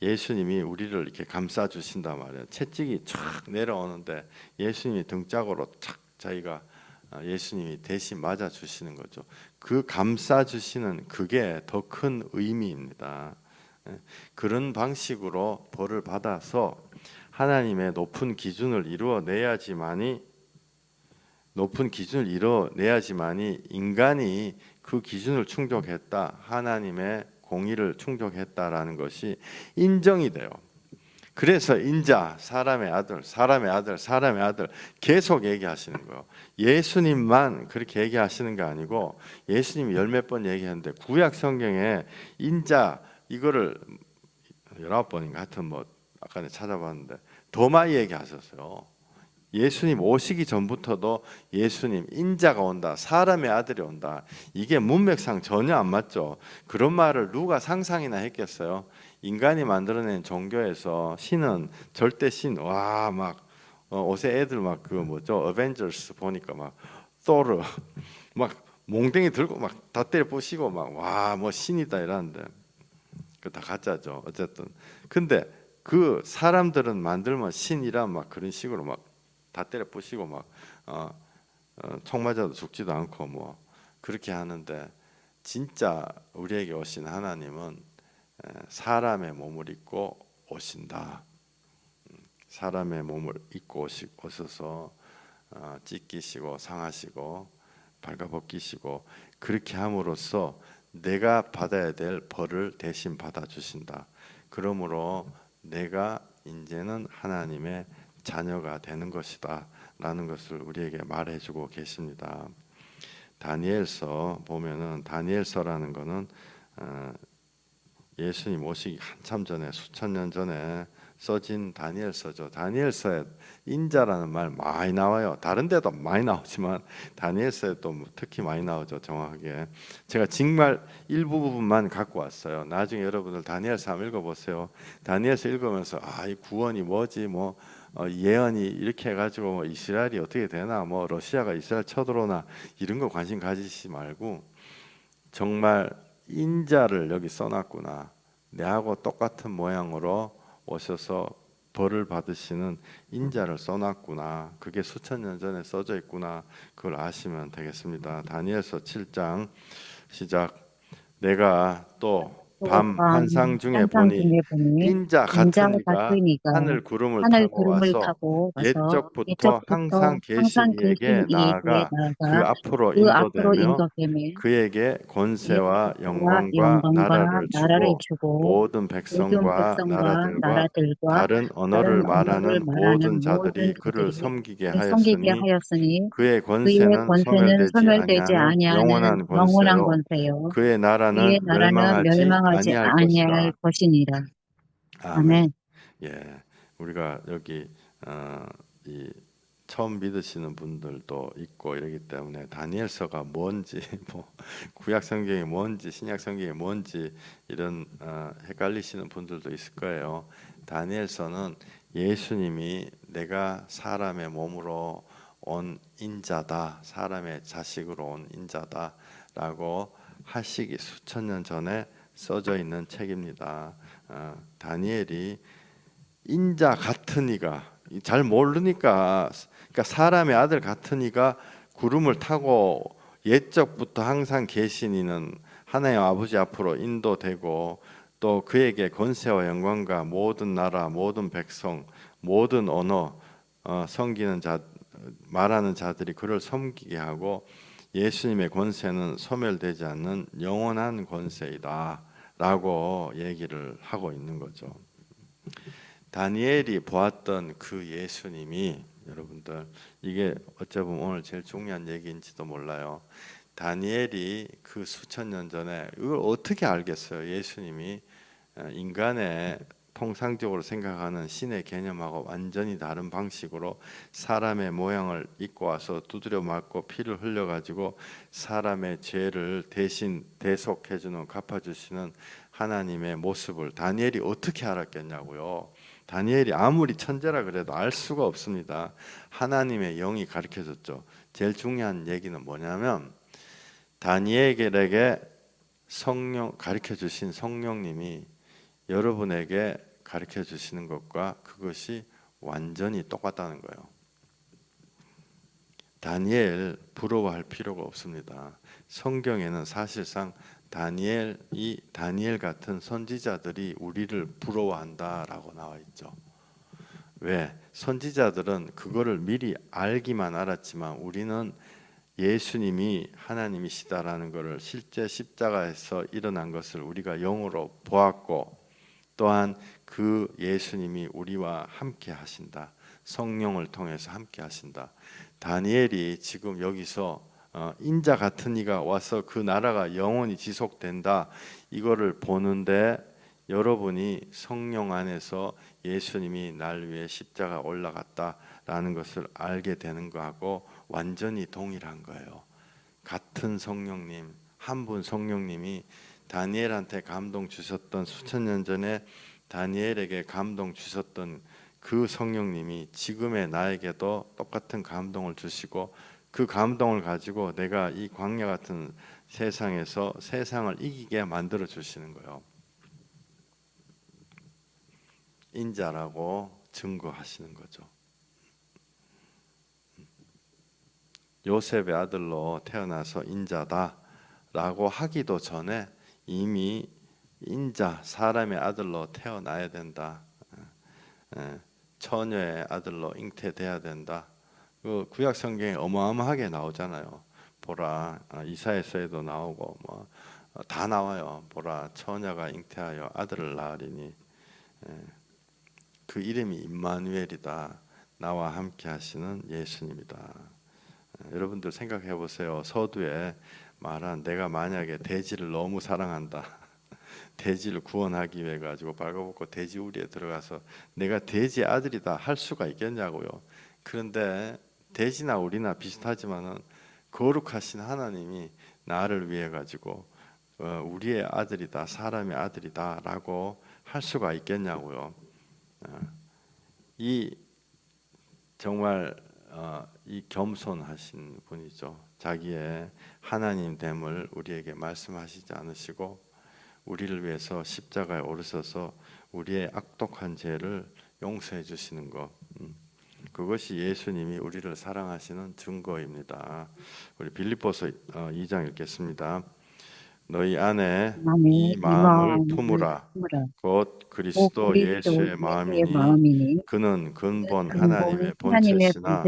A: 예수님이 우리를 이렇게 감싸주신단 말이에요. 채찍이 촥 내려오는데 예수님이 등짝으로 착 자기가 예수님이 대신 맞아주시는 거죠. 그 감싸주시는 그게 더 큰 의미입니다. 그런 방식으로 벌을 받아서 하나님의 높은 기준을 이루어내야지만이 인간이 그 기준을 충족했다, 하나님의 공의를 충족했다라는 것이 인정이 돼요. 그래서 인자, 사람의 아들, 사람의 아들, 사람의 아들 계속 얘기하시는 거예요. 예수님만 그렇게 얘기하시는 게 아니고 예수님이 열 몇 번 얘기하는데 구약 성경에 인자 이거를 19번인가 하여튼 뭐 아까 찾아봤는데 더 많이 얘기하셨어요. 예수님 오시기 전부터도 예수님 인자가 온다, 사람의 아들이 온다, 이게 문맥상 전혀 안 맞죠. 그런 말을 누가 상상이나 했겠어요. 인간이 만들어낸 종교에서 신은 절대 신, 와 막 옷에 애들 막 그 뭐죠, 어벤져스 보니까 막 소르 막 몽댕이 들고 막 다 때려 부시고 막 와 뭐 신이다 이러는데 그 다 가짜죠. 어쨌든 근데 그 사람들은 만들면 신이란 막 그런 식으로 막 다 때려 부시고 막 총 맞아도 죽지도 않고 뭐 그렇게 하는데, 진짜 우리에게 오신 하나님은 사람의 몸을 입고 오신다. 사람의 몸을 입고 오셔서 찢기시고 상하시고 발가벗기시고 그렇게 함으로써 내가 받아야 될 벌을 대신 받아주신다. 그러므로 내가 이제는 하나님의 자녀가 되는 것이다 라는 것을 우리에게 말해주고 계십니다. 다니엘서 보면은, 다니엘서라는 거는 예수님 오시기 한참 전에 수천 년 전에 써진 다니엘서죠. 다니엘서에 인자라는 말 많이 나와요. 다른 데도 많이 나오지만 다니엘서에 또 특히 많이 나오죠. 정확하게 제가 정말 일부 부분만 갖고 왔어요. 나중에 여러분들 다니엘서 한번 읽어보세요. 다니엘서 읽으면서 이 구원이 뭐지, 뭐 예언이 이렇게 해가지고 뭐 이스라엘이 어떻게 되나, 뭐 러시아가 이스라엘 쳐들어오나, 이런 거 관심 가지시 말고 정말 인자를 여기 써놨구나, 내하고 똑같은 모양으로 오셔서 벌을 받으시는 인자를 써놨구나, 그게 수천 년 전에 써져 있구나, 그걸 아시면 되겠습니다. 다니엘서 7장 시작. 내가 또 밤
B: 밤
A: 환상 중에
B: 환상
A: 보니
B: 중에 보니
A: 인자
B: 인자
A: 같은 이가
B: 같은 이가
A: 하늘 구름을
B: 하늘
A: 타고
B: 구름을
A: 와서
B: 타고 와서
A: 옛적부터
B: 옛적부터
A: 항상 계신
B: 항상
A: 이에게
B: 계신 이에게
A: 나아가 그
B: 나아가
A: 앞으로
B: 그 앞으로
A: 인도되며
B: 인도되매
A: 그에게
B: 그의
A: 권세와
B: 와
A: 영광과
B: 영광과
A: 나라를
B: 나라를
A: 주고
B: 주고
A: 모든
B: 모든
A: 백성과
B: 백성과
A: 나라들과
B: 나라들과
A: 다른 언어를
B: 다른 언어를
A: 말하는 모든
B: 말하는 모든
A: 자들이 그를
B: 자들이
A: 섬기게
B: 그를 섬기게
A: 하였으니
B: 하였으니
A: 그의
B: 그의
A: 권세는
B: 권세는
A: 소멸되지
B: 소멸되지
A: 아니하는
B: 아니하는
A: 영원한
B: 영원한
A: 권세요
B: 권세요.
A: 그의
B: 그의
A: 나라는
B: 나라는
A: 멸망하지
B: 멸망하지
A: 아니할
B: 아니할
A: 것이라.
B: 것이니라.
A: 아멘.
B: 아멘.
A: 예, 우리가 여기 이 처음 믿으시는 분들도 있고 이러기 때문에 다니엘서가 뭔지 뭐 구약 성경이 뭔지 신약 성경이 뭔지 이런 헷갈리시는 분들도 있을 거예요. 다니엘서는 예수님이 내가 사람의 몸으로 온 인자다, 사람의 자식으로 온 인자다라고 하시기 수천 년 전에 써져 있는 책입니다. 다니엘이 인자 같은 이가 잘 모르니까, 그러니까 사람의 아들 같은 이가 구름을 타고 옛적부터 항상 계신 이는 하나님 아버지 앞으로 인도되고 또 그에게 권세와 영광과 모든 나라, 모든 백성, 모든 언어 섬기는 자, 말하는 자들이 그를 섬기게 하고 예수님의 권세는 소멸되지 않는 영원한 권세이다라고 얘기를 하고 있는 거죠. 다니엘이 보았던 그 예수님이, 여러분들 이게 어찌 보면 오늘 제일 중요한 얘기인지도 몰라요. 다니엘이 그 수천 년 전에 이걸 어떻게 알겠어요? 예수님이 인간의 통상적으로 생각하는 신의 개념하고 완전히 다른 방식으로 사람의 모양을 입고 와서 두드려 맞고 피를 흘려 가지고 사람의 죄를 대신 대속해 주는, 갚아 주시는 하나님의 모습을 다니엘이 어떻게 알았겠냐고요. 다니엘이 아무리 천재라 그래도 알 수가 없습니다. 하나님의 영이 가르쳐 줬죠. 제일 중요한 얘기는 뭐냐면 다니엘에게 성령 가르쳐 주신 성령님이 여러분에게 가르쳐 주시는 것과 그것이 완전히 똑같다는 거예요. 다니엘 부러워할 필요가 없습니다. 성경에는 사실상 다니엘 같은 선지자들이 우리를 부러워한다라고 나와 있죠. 왜? 선지자들은 그거를 미리 알기만 알았지만 우리는 예수님이 하나님이시다라는 것을 실제 십자가에서 일어난 것을 우리가 영으로 보았고 또한 그 예수님이 우리와 함께 하신다. 성령을 통해서 함께 하신다. 다니엘이 지금 여기서 인자 같은 이가 와서 그 나라가 영원히 지속된다. 이거를 보는데 여러분이 성령 안에서 예수님이 날 위해 십자가 올라갔다라는 것을 알게 되는 거하고 완전히 동일한 거예요. 같은 성령님, 한 분 성령님이 다니엘한테 감동 주셨던, 수천 년 전에 다니엘에게 감동 주셨던 그 성령님이 지금의 나에게도 똑같은 감동을 주시고 그 감동을 가지고 내가 이 광야 같은 세상에서 세상을 이기게 만들어 주시는 거예요. 인자라고 증거하시는 거죠. 요셉의 아들로 태어나서 인자다라고 하기도 전에 이미 인자, 사람의 아들로 태어나야 된다. 처녀의 아들로 잉태돼야 된다. 그 구약 성경에 어마어마하게 나오잖아요. 보라, 이사야서에도 나오고 뭐 다 나와요. 보라, 처녀가 잉태하여 아들을 낳으리니 그 이름이 임마누엘이다. 나와 함께 하시는 예수님이다. 여러분들 생각해 보세요. 서두에 말한 내가 만약에 돼지를 너무 사랑한다. 돼지를 구원하기 위해 가지고 발가벗고 돼지 우리에 들어가서 내가 돼지 아들이다 할 수가 있겠냐고요. 그런데 돼지나 우리나 비슷하지만은 거룩하신 하나님이 나를 위해 가지고 우리의 아들이다, 사람의 아들이다라고 할 수가 있겠냐고요. 이 정말 이 겸손하신 분이죠. 자기의 하나님 됨을 우리에게 말씀하시지 않으시고 우리를 위해서 십자가에 오르셔서 우리의 악독한 죄를 용서해 주시는 것, 그것이 예수님이 우리를 사랑하시는 증거입니다. 우리 빌립보서 2장 읽겠습니다. 너희 안에 이 마음을 품으라. 곧 그리스도 예수의 마음이니 그는 근본 하나님의 본체시나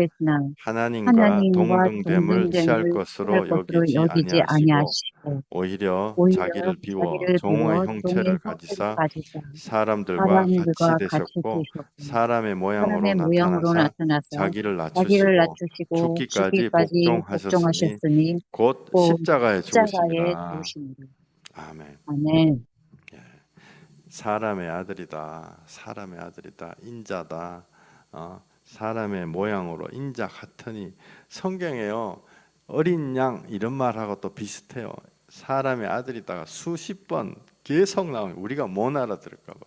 A: 하나님과 동등됨을 취할 것으로 여기지 아니하시고 오히려 자기를 비워 종의 형체를 가지사 사람들과 같이 되셨고 사람의 모양으로 나타나사 자기를 낮추시고 죽기까지 복종하셨으니 곧 십자가에 죽으심이라. 아멘. 예. 사람의 아들이다. 사람의 아들이다. 인자다. 사람의 모양으로 인자 같으니 성경에요. 어린 양 이런 말하고 또 비슷해요. 사람의 아들이다가 수십 번 계속 나와요. 우리가 못 알아들을까 봐.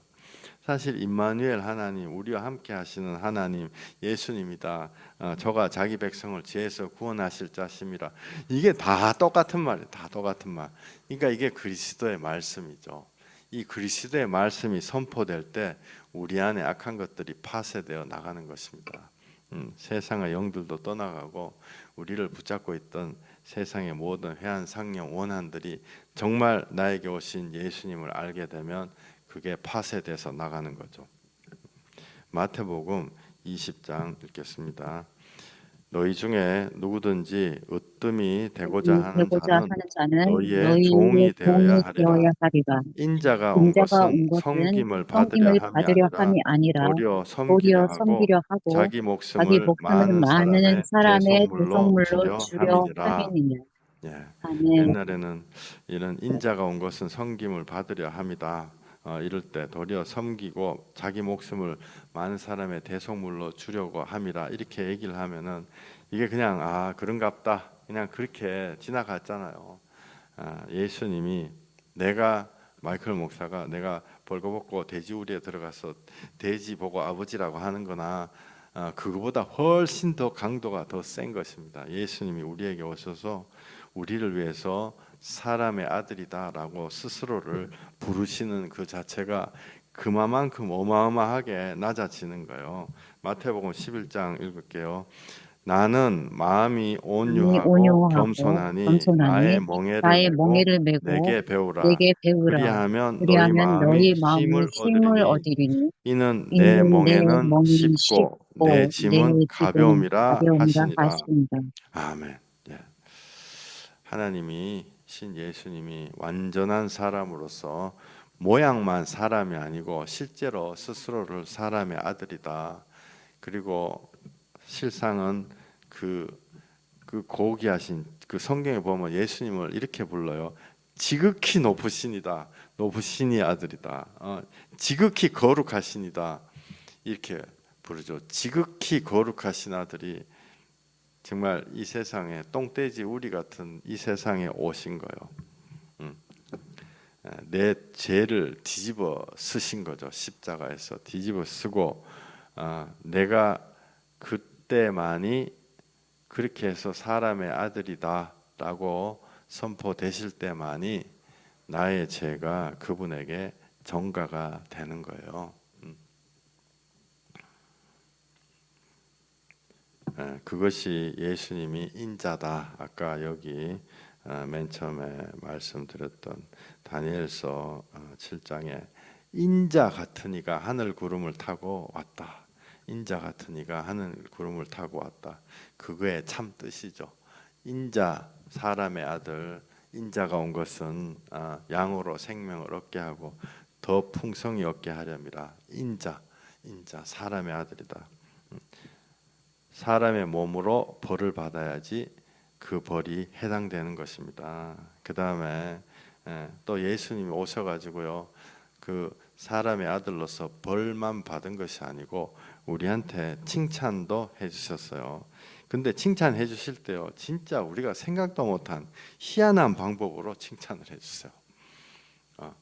A: 사실 임마누엘 하나님, 우리와 함께 하시는 하나님, 예수님이다. 저가 자기 백성을 지혜에서 구원하실 자심이라. 이게 다 똑같은 말이에요. 다 똑같은 말. 그러니까 이게 그리스도의 말씀이죠. 이 그리스도의 말씀이 선포될 때 우리 안에 악한 것들이 파쇄되어 나가는 것입니다. 세상의 영들도 떠나가고 우리를 붙잡고 있던 세상의 모든 회한 상령 원한들이 정말 나에게 오신 예수님을 알게 되면 그게 파쇄돼서 나가는 거죠. 마태복음 20장 읽겠습니다. 너희 중에 누구든지 으뜸이 되고자 하는
B: 되고자
A: 자는
B: 하는 자는
A: 너희의
B: 너희의
A: 종이 되어야
B: 종이
A: 하리라.
B: 되어야 하리라.
A: 인자가 온
B: 인자가
A: 것은
B: 온 것은
A: 섬김을 받으려
B: 섬김을
A: 함이
B: 받으려
A: 아니라
B: 함이 아니라
A: 도리어 섬기려
B: 도리어
A: 하고
B: 섬기려 하고
A: 자기
B: 자기
A: 목숨을
B: 목숨을
A: 많은
B: 많은
A: 사람의
B: 사람의
A: 대속물로
B: 대속물로
A: 주려
B: 주려
A: 함이니라.
B: 함이니라.
A: 예,
B: 아멘.
A: 옛날에는 이런 인자가 온 것은 섬김을 받으려 함이다. 이럴 때 도리어 섬기고 자기 목숨을 많은 사람의 대속물로 주려고 함이라 이렇게 얘기를 하면은 이게 그냥 그런갑다 그냥 그렇게 지나갔잖아요. 예수님이 내가 마이클 목사가 내가 벌거벗고 돼지우리에 들어가서 돼지 보고 아버지라고 하는 거나 그거보다 훨씬 더 강도가 더 센 것입니다. 예수님이 우리에게 오셔서 우리를 위해서 사람의 아들이다라고 스스로를 부르시는 그 자체가 그만큼 어마어마하게 낮아지는 거예요. 마태복음 11장 읽을게요. 나는 마음이
B: 마음이
A: 온유하고
B: 온유하고
A: 겸손하니 나의
B: 겸손하니
A: 멍에를
B: 나의
A: 메고
B: 멍에를 메고
A: 내게 배우라.
B: 내게 배우라.
A: 그리하면 너희
B: 그리하면
A: 마음이
B: 너희 마음이
A: 힘을
B: 힘을
A: 얻으리니
B: 얻으리니
A: 이는 내
B: 이는 내
A: 멍에는
B: 멍이
A: 쉽고 내
B: 쉽고 내
A: 짐은
B: 짐은
A: 가벼움이라
B: 가벼움이라
A: 하시니라.
B: 하십니다.
A: 아멘. 예. 하나님이 신 예수님이 완전한 사람으로서 모양만 사람이 아니고 실제로 스스로를 사람의 아들이다. 그리고 실상은 그 고귀하신 그 성경에 보면 예수님을 이렇게 불러요. 지극히 높으신이다. 높으신이 아들이다. 지극히 거룩하신이다. 이렇게 부르죠. 지극히 거룩하신 아들이 정말 이 세상에 똥돼지 우리 같은 이 세상에 오신 거예요. 내 죄를 뒤집어 쓰신 거죠. 십자가에서 뒤집어 쓰고 내가 그때만이 그렇게 해서 사람의 아들이다라고 선포되실 때만이 나의 죄가 그분에게 전가가 되는 거예요. 그것이 예수님이 인자다. 아까 여기 맨 처음에 말씀드렸던 다니엘서 7장에 인자 같은 이가 하늘 구름을 타고 왔다. 인자 같은 이가 하늘 구름을 타고 왔다. 그거의 참 뜻이죠. 인자, 사람의 아들, 인자가 온 것은 양으로 생명을 얻게 하고 더 풍성히 얻게 하렵니다. 인자, 사람의 아들이다. 사람의 몸으로 벌을 받아야지 그 벌이 해당되는 것입니다. 그 다음에 또 예수님이 오셔가지고요, 그 사람의 아들로서 벌만 받은 것이 아니고 우리한테 칭찬도 해주셨어요. 근데 칭찬해 주실 때요, 진짜 우리가 생각도 못한 희한한 방법으로 칭찬을 해주세요.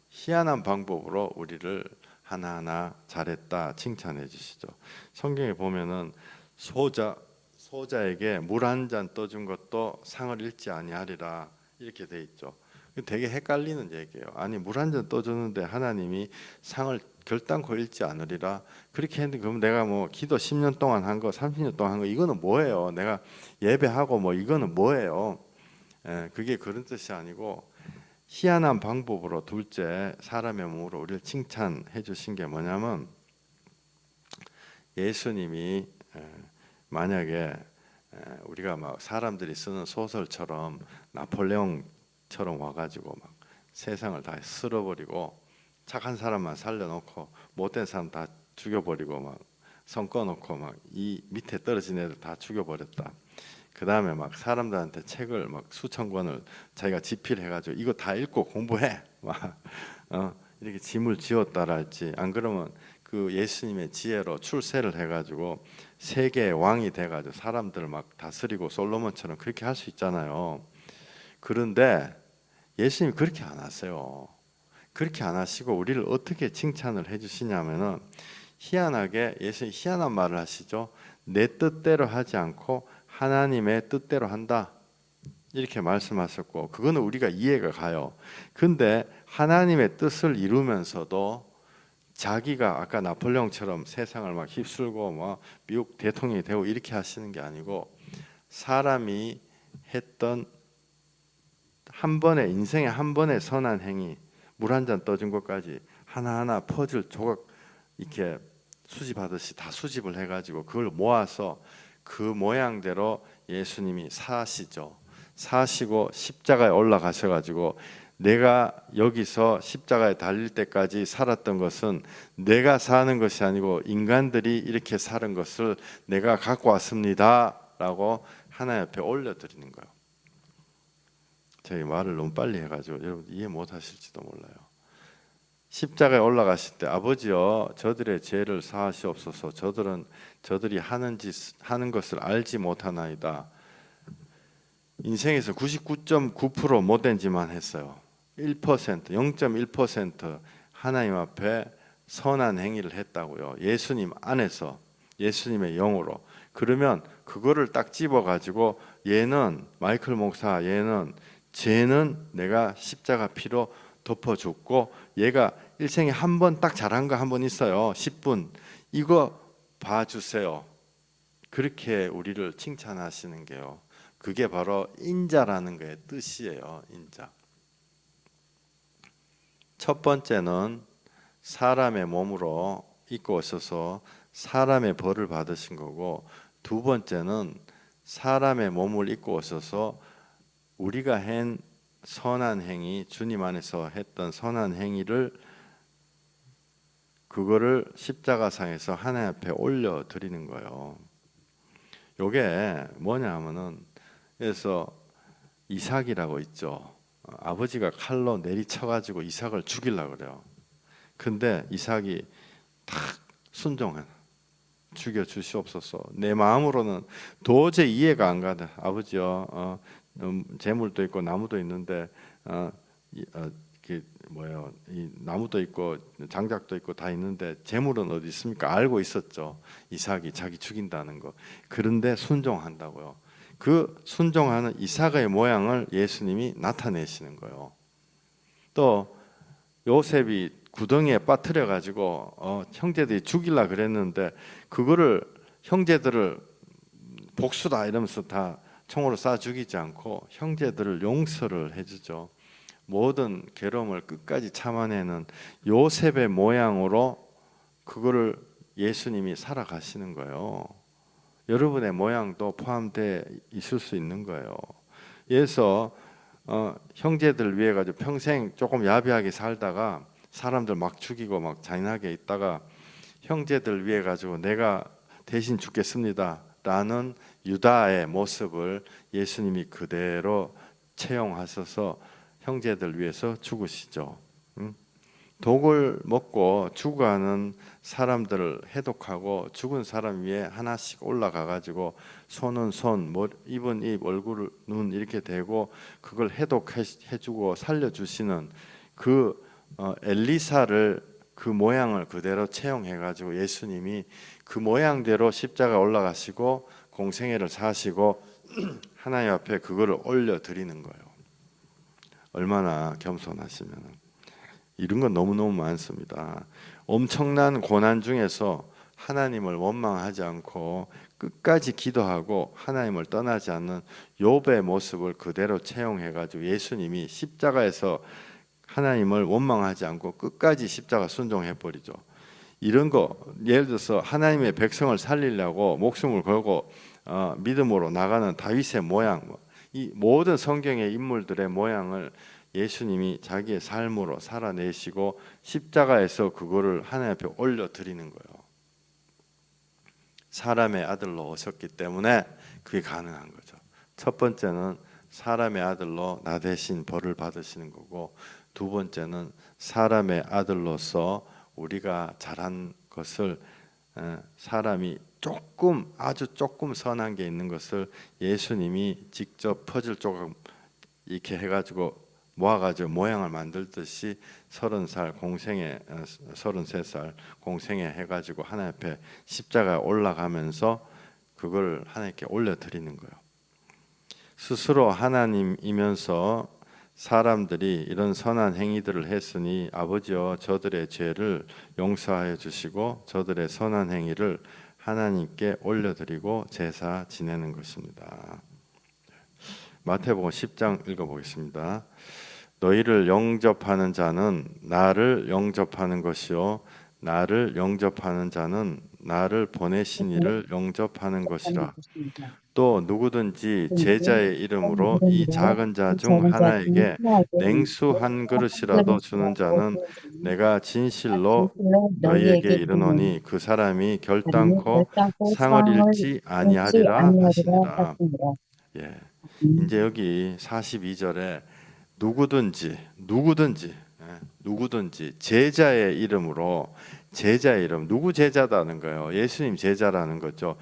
A: 희한한 방법으로 우리를 하나하나 잘했다 칭찬해 주시죠. 성경에 보면은 소자에게 물 한 잔 떠준 것도 상을 잃지 아니하리라 이렇게 돼 있죠. 되게 헷갈리는 얘기예요. 아니 물 한 잔 떠주는데 하나님이 상을 결단코 잃지 않으리라 그렇게 했는데 그럼 내가 뭐 기도 10년 동안 한 거 30년 동안 한 거 이거는 뭐예요? 내가 예배하고 뭐 이거는 뭐예요? 그게 그런 뜻이 아니고 희한한 방법으로 둘째 사람의 몸으로 우리를 칭찬해 주신 게 뭐냐면 예수님이 만약에 우리가 막 사람들이 쓰는 소설처럼 나폴레옹처럼 와가지고 막 세상을 다 쓸어버리고 착한 사람만 살려놓고 못된 사람 다 죽여버리고 막 성 꺼놓고 막 이 밑에 떨어진 애들 다 죽여버렸다. 그 다음에 막 사람들한테 책을 막 수천 권을 자기가 집필해가지고 이거 다 읽고 공부해 막 이렇게 짐을 지었다랄지 안 그러면 그 예수님의 지혜로 출세를 해가지고 세계의 왕이 돼가지고 사람들을 막 다스리고 솔로몬처럼 그렇게 할 수 있잖아요. 그런데 예수님이 그렇게 안 하세요. 그렇게 안 하시고 우리를 어떻게 칭찬을 해주시냐면은 희한하게 예수님 희한한 말을 하시죠. 내 뜻대로 하지 않고 하나님의 뜻대로 한다. 이렇게 말씀하셨고 그거는 우리가 이해가 가요. 근데 하나님의 뜻을 이루면서도 자기가 아까 나폴레옹처럼 세상을 막 휩쓸고 막 미국 대통령이 되고 이렇게 하시는 게 아니고 사람이 했던 한 번의 인생의 한 번의 선한 행위, 물 한 잔 떠준 것까지 하나하나 퍼즐 조각 이렇게 수집하듯이 다 수집을 해가지고 그걸 모아서 그 모양대로 예수님이 사시죠. 사시고 십자가에 올라가셔가지고 내가 여기서 십자가에 달릴 때까지 살았던 것은 내가 사는 것이 아니고 인간들이 이렇게 사는 것을 내가 갖고 왔습니다 라고 하나님 앞에 올려드리는 거예요. 저희 말을 너무 빨리 해가지고 여러분 이해 못 하실지도 몰라요. 십자가에 올라가실 때 아버지여 저들의 죄를 사하시옵소서. 저들이 하는 것을 알지 못하나이다. 인생에서 99.9% 못된 짓만 했어요. 1%, 0.1% 하나님 앞에 선한 행위를 했다고요. 예수님 안에서 예수님의 영으로. 그러면 그거를 딱 집어가지고 얘는 마이클 목사 얘는 죄는 내가 십자가 피로 덮어줬고 얘가 일생에 한 번 딱 잘한 거 한 번 있어요. 10분 이거 봐주세요. 그렇게 우리를 칭찬하시는 게요. 그게 바로 인자라는 거의 뜻이에요. 인자. 첫 번째는 사람의 몸으로 입고 오셔서 사람의 벌을 받으신 거고 두 번째는 사람의 몸을 입고 오셔서 우리가 한 선한 행위, 주님 안에서 했던 선한 행위를 그거를 십자가상에서 하나님 앞에 올려드리는 거예요. 요게 뭐냐 하면은 그래서 이삭이라고 있죠. 아버지가 칼로 내리쳐가지고 이삭을 죽이려고 그래요. 근데 이삭이 탁 순종해. 죽여 주시옵소서. 내 마음으로는 도저히 이해가 안 가네. 아버지요, 재물도 있고 나무도 있는데 이 나무도 있고 장작도 있고 다 있는데 재물은 어디 있습니까? 알고 있었죠. 이삭이 자기 죽인다는 거. 그런데 순종한다고요. 그 순종하는 이삭의 모양을 예수님이 나타내시는 거예요. 또 요셉이 구덩이에 빠뜨려 가지고 형제들이 죽이려 그랬는데 그거를 형제들을 복수다 이러면서 다 총으로 쏴 죽이지 않고 형제들을 용서를 해주죠. 모든 괴로움을 끝까지 참아내는 요셉의 모양으로 그거를 예수님이 살아가시는 거예요. 여러분의 모양도 포함되어 있을 수 있는 거예요. 그래서 형제들 위해 가지고 평생 조금 야비하게 살다가 사람들 막 죽이고 막 잔인하게 있다가 형제들 위해 가지고 내가 대신 죽겠습니다 라는 유다의 모습을 예수님이 그대로 채용하셔서 형제들 위해서 죽으시죠. 독을 먹고 죽어가는 사람들을 해독하고 죽은 사람 위에 하나씩 올라가 가지고 손은 손, 입은 입, 얼굴은 눈 이렇게 대고 그걸 해독해주고 살려주시는 그 엘리사를 그 모양을 그대로 채용해 가지고 예수님이 그 모양대로 십자가 올라가시고 공생애를 사시고 하나님 앞에 그거를 올려드리는 거예요. 얼마나 겸손하시면. 이런 건 너무너무 많습니다. 엄청난 고난 중에서 하나님을 원망하지 않고 끝까지 기도하고 하나님을 떠나지 않는 욥의 모습을 그대로 채용해 가지고 예수님이 십자가에서 하나님을 원망하지 않고 끝까지 십자가 순종해 버리죠. 이런 거 예를 들어서 하나님의 백성을 살리려고 목숨을 걸고 믿음으로 나가는 다윗의 모양, 이 모든 성경의 인물들의 모양을 예수님이 자기의 삶으로 살아내시고 십자가에서 그거를 하나님 앞에 올려드리는 거예요. 사람의 아들로 오셨기 때문에 그게 가능한 거죠. 첫 번째는 사람의 아들로 나 대신 벌을 받으시는 거고 두 번째는 사람의 아들로서 우리가 잘한 것을 사람이 아주 조금 선한 게 있는 것을 예수님이 직접 퍼즐 조각 이렇게 해가지고 모아가지고 모양을 만들듯이 30살 공생애 33살 공생애 해가지고 하나님 앞에 십자가에 올라가면서 그걸 하나님께 올려드리는 거예요. 스스로 하나님이면서 사람들이 이런 선한 행위들을 했으니 아버지여 저들의 죄를 용서하여 주시고 저들의 선한 행위를 하나님께 올려드리고 제사 지내는 것입니다. 마태복음 10장 읽어보겠습니다. 너희를 영접하는 자는 나를 영접하는 것이요 나를 영접하는 자는 나를 보내신 이를 영접하는 것이라. 또 누구든지 제자의 이름으로 이 작은 자 중 하나에게 냉수 한 그릇이라도 주는 자는 내가 진실로 너희에게 이르노니 그 사람이 결단코 상을 잃지 아니하리라 하시니라. 예. 이제 여기 42절에 누구든지 제자의 이름으로 제자의 이름 누구 제자다는 거예요. 예수님 제자라는 거죠.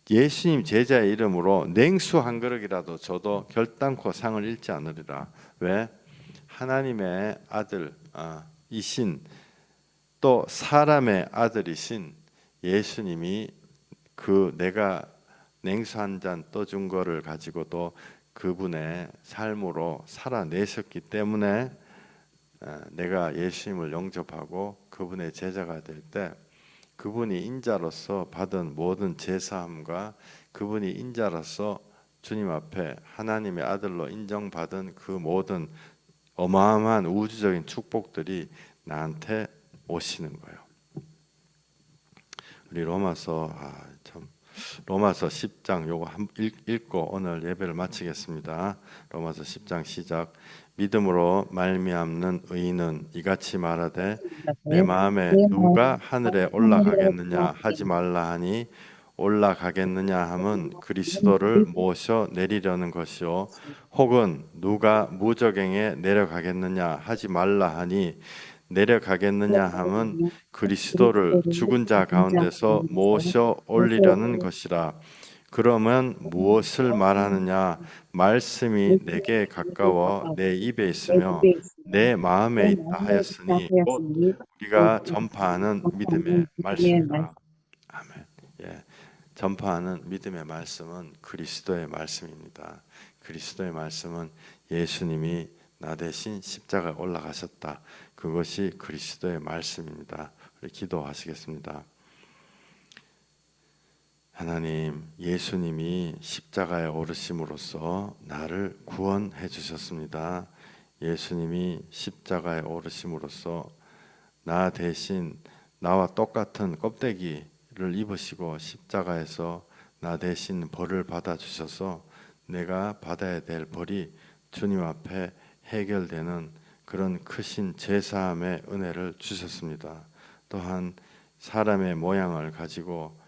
A: 예수님 제자의 이름으로 냉수 한 그릇이라도 줘도 결단코 상을 잃지 않으리라. 왜? 하나님의 아들이신 또 사람의 아들이신 예수님이 그 내가 냉수 한 잔 떠준 거를 가지고도 그분의 삶으로 살아내셨기 때문에 내가 예수님을 영접하고 그분의 제자가 될 때 그분이 인자로서 받은 모든 제사함과 그분이 인자로서 주님 앞에 하나님의 아들로 인정받은 그 모든 어마어마한 우주적인 축복들이 나한테 오시는 거예요. 우리 로마서 로마서 10장 요거 읽고 오늘 예배를 마치겠습니다. 로마서 10장 시작. 믿음으로 말미암는 의인은 이같이 말하되 내 마음에 누가 하늘에 올라가겠느냐 하지 말라 하니 올라가겠느냐 함은 그리스도를 모셔 내리려는 것이요 혹은 누가 무저갱에 내려가겠느냐 하지 말라 하니 내려가겠느냐 함은 그리스도를 죽은 자 가운데서 모셔 올리려는 것이라. 그러면 무엇을 말하느냐? 말씀이 내게 가까워 내 입에 있으며 내 마음에 있다 하였으니 곧 우리가 전파하는 믿음의 말씀이라. 아멘. 예, 전파하는 믿음의 말씀은 그리스도의 말씀입니다. 그리스도의 말씀은 예수님이 나 대신 십자가에 올라가셨다. 그것이 그리스도의 말씀입니다. 우리 기도하시겠습니다. 하나님, 예수님이 십자가에 오르심으로써 나를 구원해 주셨습니다. 예수님이 십자가에 오르심으로써 나 대신 나와 똑같은 껍데기를 입으시고 십자가에서 나 대신 벌을 받아 주셔서 내가 받아야 될 벌이 주님 앞에 해결되는 그런 크신 제사함의 은혜를 주셨습니다. 또한 사람의 모양을 가지고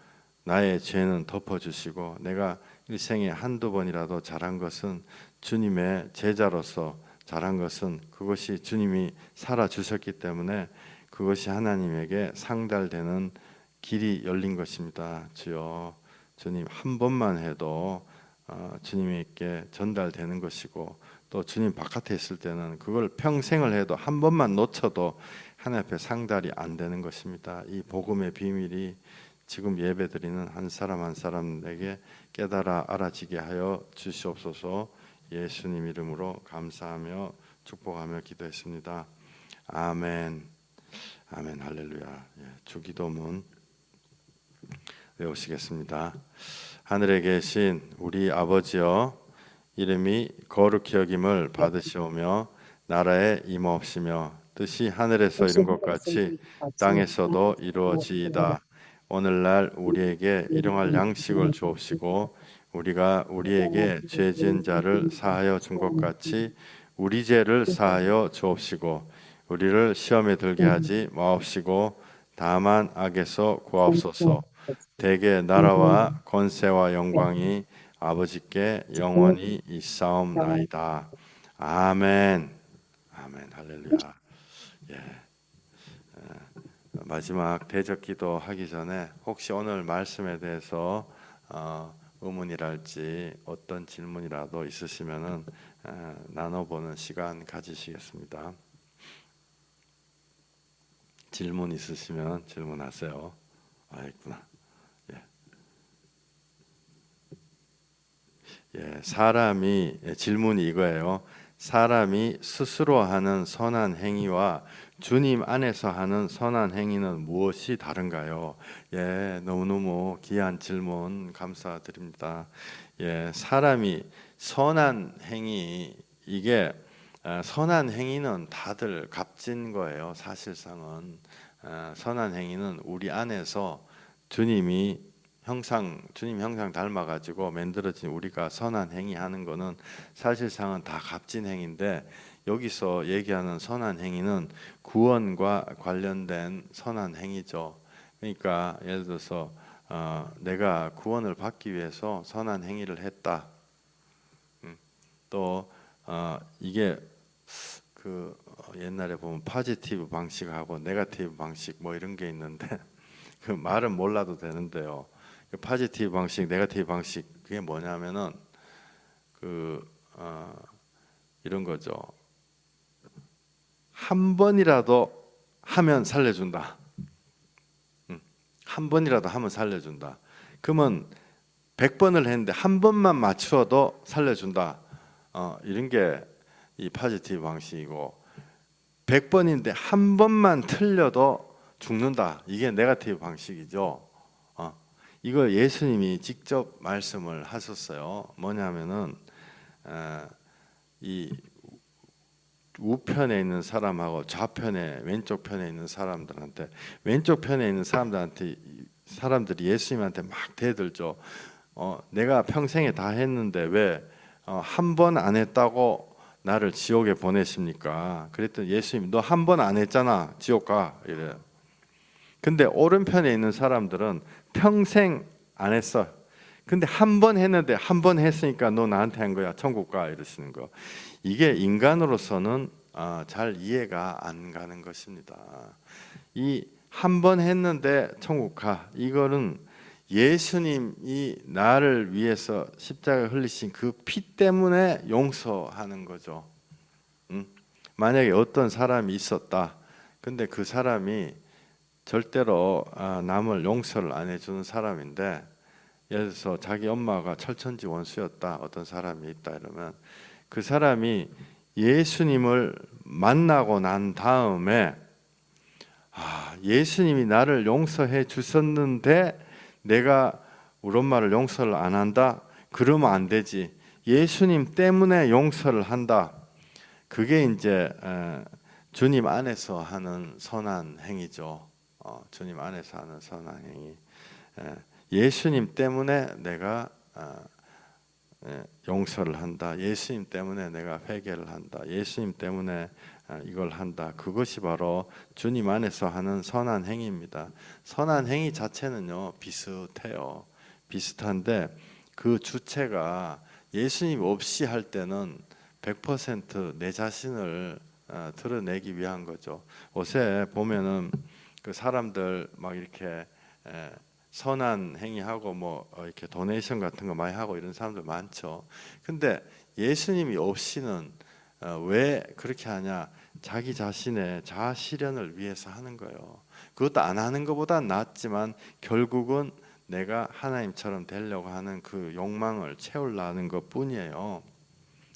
A: 나의 죄는 덮어주시고 내가 일생에 한두 번이라도 잘한 것은 주님의 제자로서 잘한 것은 그것이 주님이 살아주셨기 때문에 그것이 하나님에게 상달되는 길이 열린 것입니다. 주여, 주님 한 번만 해도 주님께 전달되는 것이고 또 주님 바깥에 있을 때는 그걸 평생을 해도 한 번만 놓쳐도 하나님 앞에 상달이 안 되는 것입니다. 이 복음의 비밀이 지금 예배드리는 한 사람 한 사람에게 깨달아 알아지게 하여 주시옵소서. 예수님 이름으로 감사하며 축복하며 기도했습니다. 아멘. 아멘. 할렐루야. 주기도문 외우시겠습니다. 하늘에 계신 우리 아버지여, 이름이 거룩히 여김을 받으시오며 나라에 임하옵시며 뜻이 하늘에서 이룬 것 같이 땅에서도 이루어지이다. 오늘날 우리에게 일용할 양식을 주옵시고 우리가 우리에게 죄 지은 자를 사하여 준 것 같이 우리 죄를 사하여 주옵시고 우리를 시험에 들게 하지 마옵시고 다만 악에서 구하옵소서. 대개 나라와 권세와 영광이 아버지께 영원히 있사옵나이다. 아멘. 아멘. 할렐루야. 예. 마지막 대적기도 하기 전에 혹시 오늘 말씀에 대해서 의문이랄지 어떤 질문이라도 있으시면은 나눠보는 시간 가지시겠습니다. 질문 있으시면 질문하세요. 있구나. 질문이 이거예요. 사람이 스스로 하는 선한 행위와 주님 안에서 하는 선한 행위는 무엇이 다른가요? 너무너무 귀한 질문 감사드립니다. 사람이 선한 행위, 이게 선한 행위는 다들 값진 거예요. 사실상은 선한 행위는 우리 안에서 주님 형상 닮아가지고 만들어진 우리가 선한 행위 하는 거는 사실상은 다 값진 행위인데, 여기서 얘기하는 선한 행위는 구원과 관련된 선한 행위죠. 그러니까 예를 들어서 내가 구원을 받기 위해서 선한 행위를 했다. 또 이게 옛날에 보면 포지티브 방식하고 네거티브 방식 뭐 이런 게 있는데 그 말은 몰라도 되는데요. 포지티브 방식, 네거티브 방식, 그게 뭐냐면은 이런 거죠. 한 번이라도 하면 살려준다. 한 번이라도 하면 살려준다. 그러면 100번을 했는데 한 번만 맞추어도 살려준다. 이런 게 이 포지티브 방식이고, 100번인데 한 번만 틀려도 죽는다. 이게 네거티브 방식이죠. 이거 예수님이 직접 말씀을 하셨어요. 뭐냐면은 이 우편에 있는 사람하고 좌편에 왼쪽 편에 있는 사람들한테, 왼쪽 편에 있는 사람들이 예수님한테 막 대들죠. 내가 평생에 다 했는데 왜 한 번 안 했다고 나를 지옥에 보내십니까? 그랬더니 예수님, 너 한 번 안 했잖아, 지옥 가, 이래요. 근데 오른편에 있는 사람들은 평생 안 했어. 근데 한 번 했는데, 한 번 했으니까 너 나한테 한 거야, 천국 가, 이러시는 거. 이게 인간으로서는 잘 이해가 안 가는 것입니다. 이 한 번 했는데 천국 가, 이거는 예수님이 나를 위해서 십자가 흘리신 그 피 때문에 용서하는 거죠. 만약에 어떤 사람이 있었다. 근데 그 사람이 절대로 남을 용서를 안 해주는 사람인데, 예를 들어서 자기 엄마가 철천지 원수였다, 어떤 사람이 있다 이러면, 그 사람이 예수님을 만나고 난 다음에 예수님이 나를 용서해 주셨는데 내가 우리 엄마를 용서를 안 한다? 그러면 안 되지. 예수님 때문에 용서를 한다. 그게 이제 주님 안에서 하는 선한 행위죠. 주님 안에서 하는 선한 행위. 예수님 때문에 내가 용서를 한다. 예수님 때문에 내가 회개를 한다. 예수님 때문에 이걸 한다. 그것이 바로 주님 안에서 하는 선한 행위입니다. 선한 행위 자체는요, 비슷해요. 비슷한데 그 주체가 예수님 없이 할 때는 100% 내 자신을 드러내기 위한 거죠. 요새 보면은 그 사람들 막 이렇게 선한 행위하고 뭐 이렇게 도네이션 같은 거 많이 하고 이런 사람들 많죠. 근데 예수님이 없이는 왜 그렇게 하냐? 자기 자신의 자아 실현을 위해서 하는 거예요. 그것도 안 하는 것보다 낫지만 결국은 내가 하나님처럼 되려고 하는 그 욕망을 채우려는 것뿐이에요.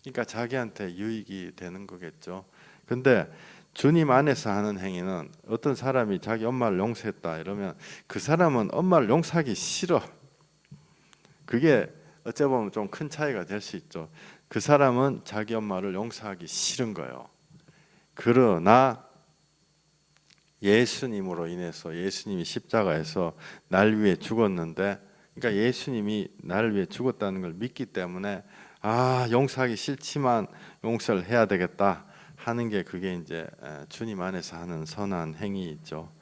A: 그러니까 자기한테 유익이 되는 거겠죠. 근데 주님 안에서 하는 행위는, 어떤 사람이 자기 엄마를 용서했다 이러면 그 사람은 엄마를 용서하기 싫어. 그게 어찌 보면 좀 큰 차이가 될 수 있죠. 그 사람은 자기 엄마를 용서하기 싫은 거예요. 그러나 예수님으로 인해서, 예수님이 십자가에서 날 위해 죽었는데, 그러니까 예수님이 나를 위해 죽었다는 걸 믿기 때문에 용서하기 싫지만 용서를 해야 되겠다 하는 게, 그게 이제 주님 안에서 하는 선한 행위죠.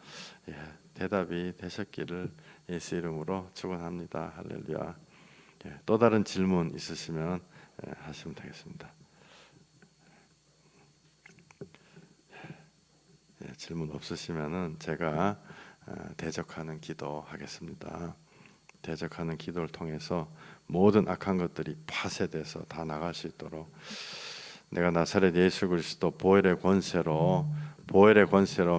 A: 대답이 되셨기를 예수 이름으로 축원합니다. 할렐루야. 또 다른 질문 있으시면 하시면 되겠습니다. 질문 없으시면은 제가 대적하는 기도 하겠습니다. 대적하는 기도를 통해서 모든 악한 것들이 파쇄돼서 다 나갈 수 있도록 내가 나사렛 예수 그리스도 보혈의 권세로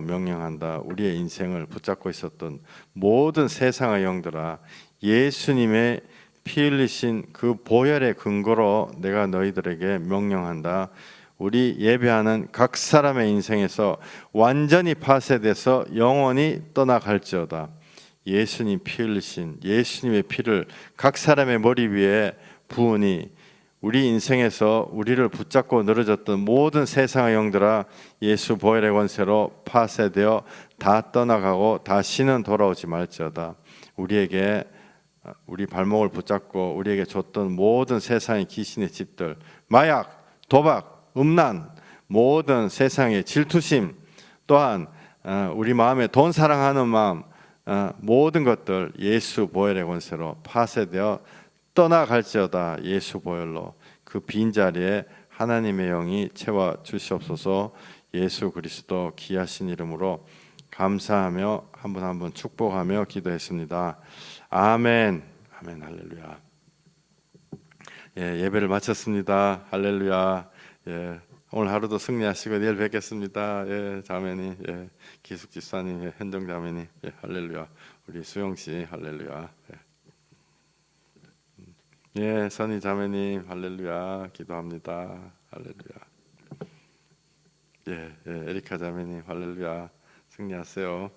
A: 명령한다. 우리의 인생을 붙잡고 있었던 모든 세상의 영들아, 예수님의 피 흘리신 그 보혈의 근거로 내가 너희들에게 명령한다. 우리 예배하는 각 사람의 인생에서 완전히 파쇄돼서 영원히 떠나갈지어다. 예수님 피 흘리신 예수님의 피를 각 사람의 머리 위에 부으니 우리 인생에서 우리를 붙잡고 늘어졌던 모든 세상의 영들아, 예수 보혈의 권세로 파쇄되어 다 떠나가고 다시는 돌아오지 말지어다. 우리 발목을 붙잡고 우리에게 줬던 모든 세상의 귀신의 집들, 마약, 도박, 음란, 모든 세상의 질투심, 또한 우리 마음에 돈 사랑하는 마음, 모든 것들 예수 보혈의 권세로 파쇄되어 떠나갈지어다. 예수 보혈로 그 빈자리에 하나님의 영이 채워 주시옵소서. 예수 그리스도 귀하신 이름으로 감사하며 한 분 한 분 축복하며 기도했습니다. 아멘. 아멘. 할렐루야. 예배를 마쳤습니다. 할렐루야. 오늘 하루도 승리하시고 내일 뵙겠습니다. 자매님, 기숙집사님, 현정 자매님, 할렐루야. 우리 수영 씨, 할렐루야. 선희 자매님, 할렐루야. 기도합니다. 할렐루야. 에리카 자매님, 할렐루야. 승리하세요.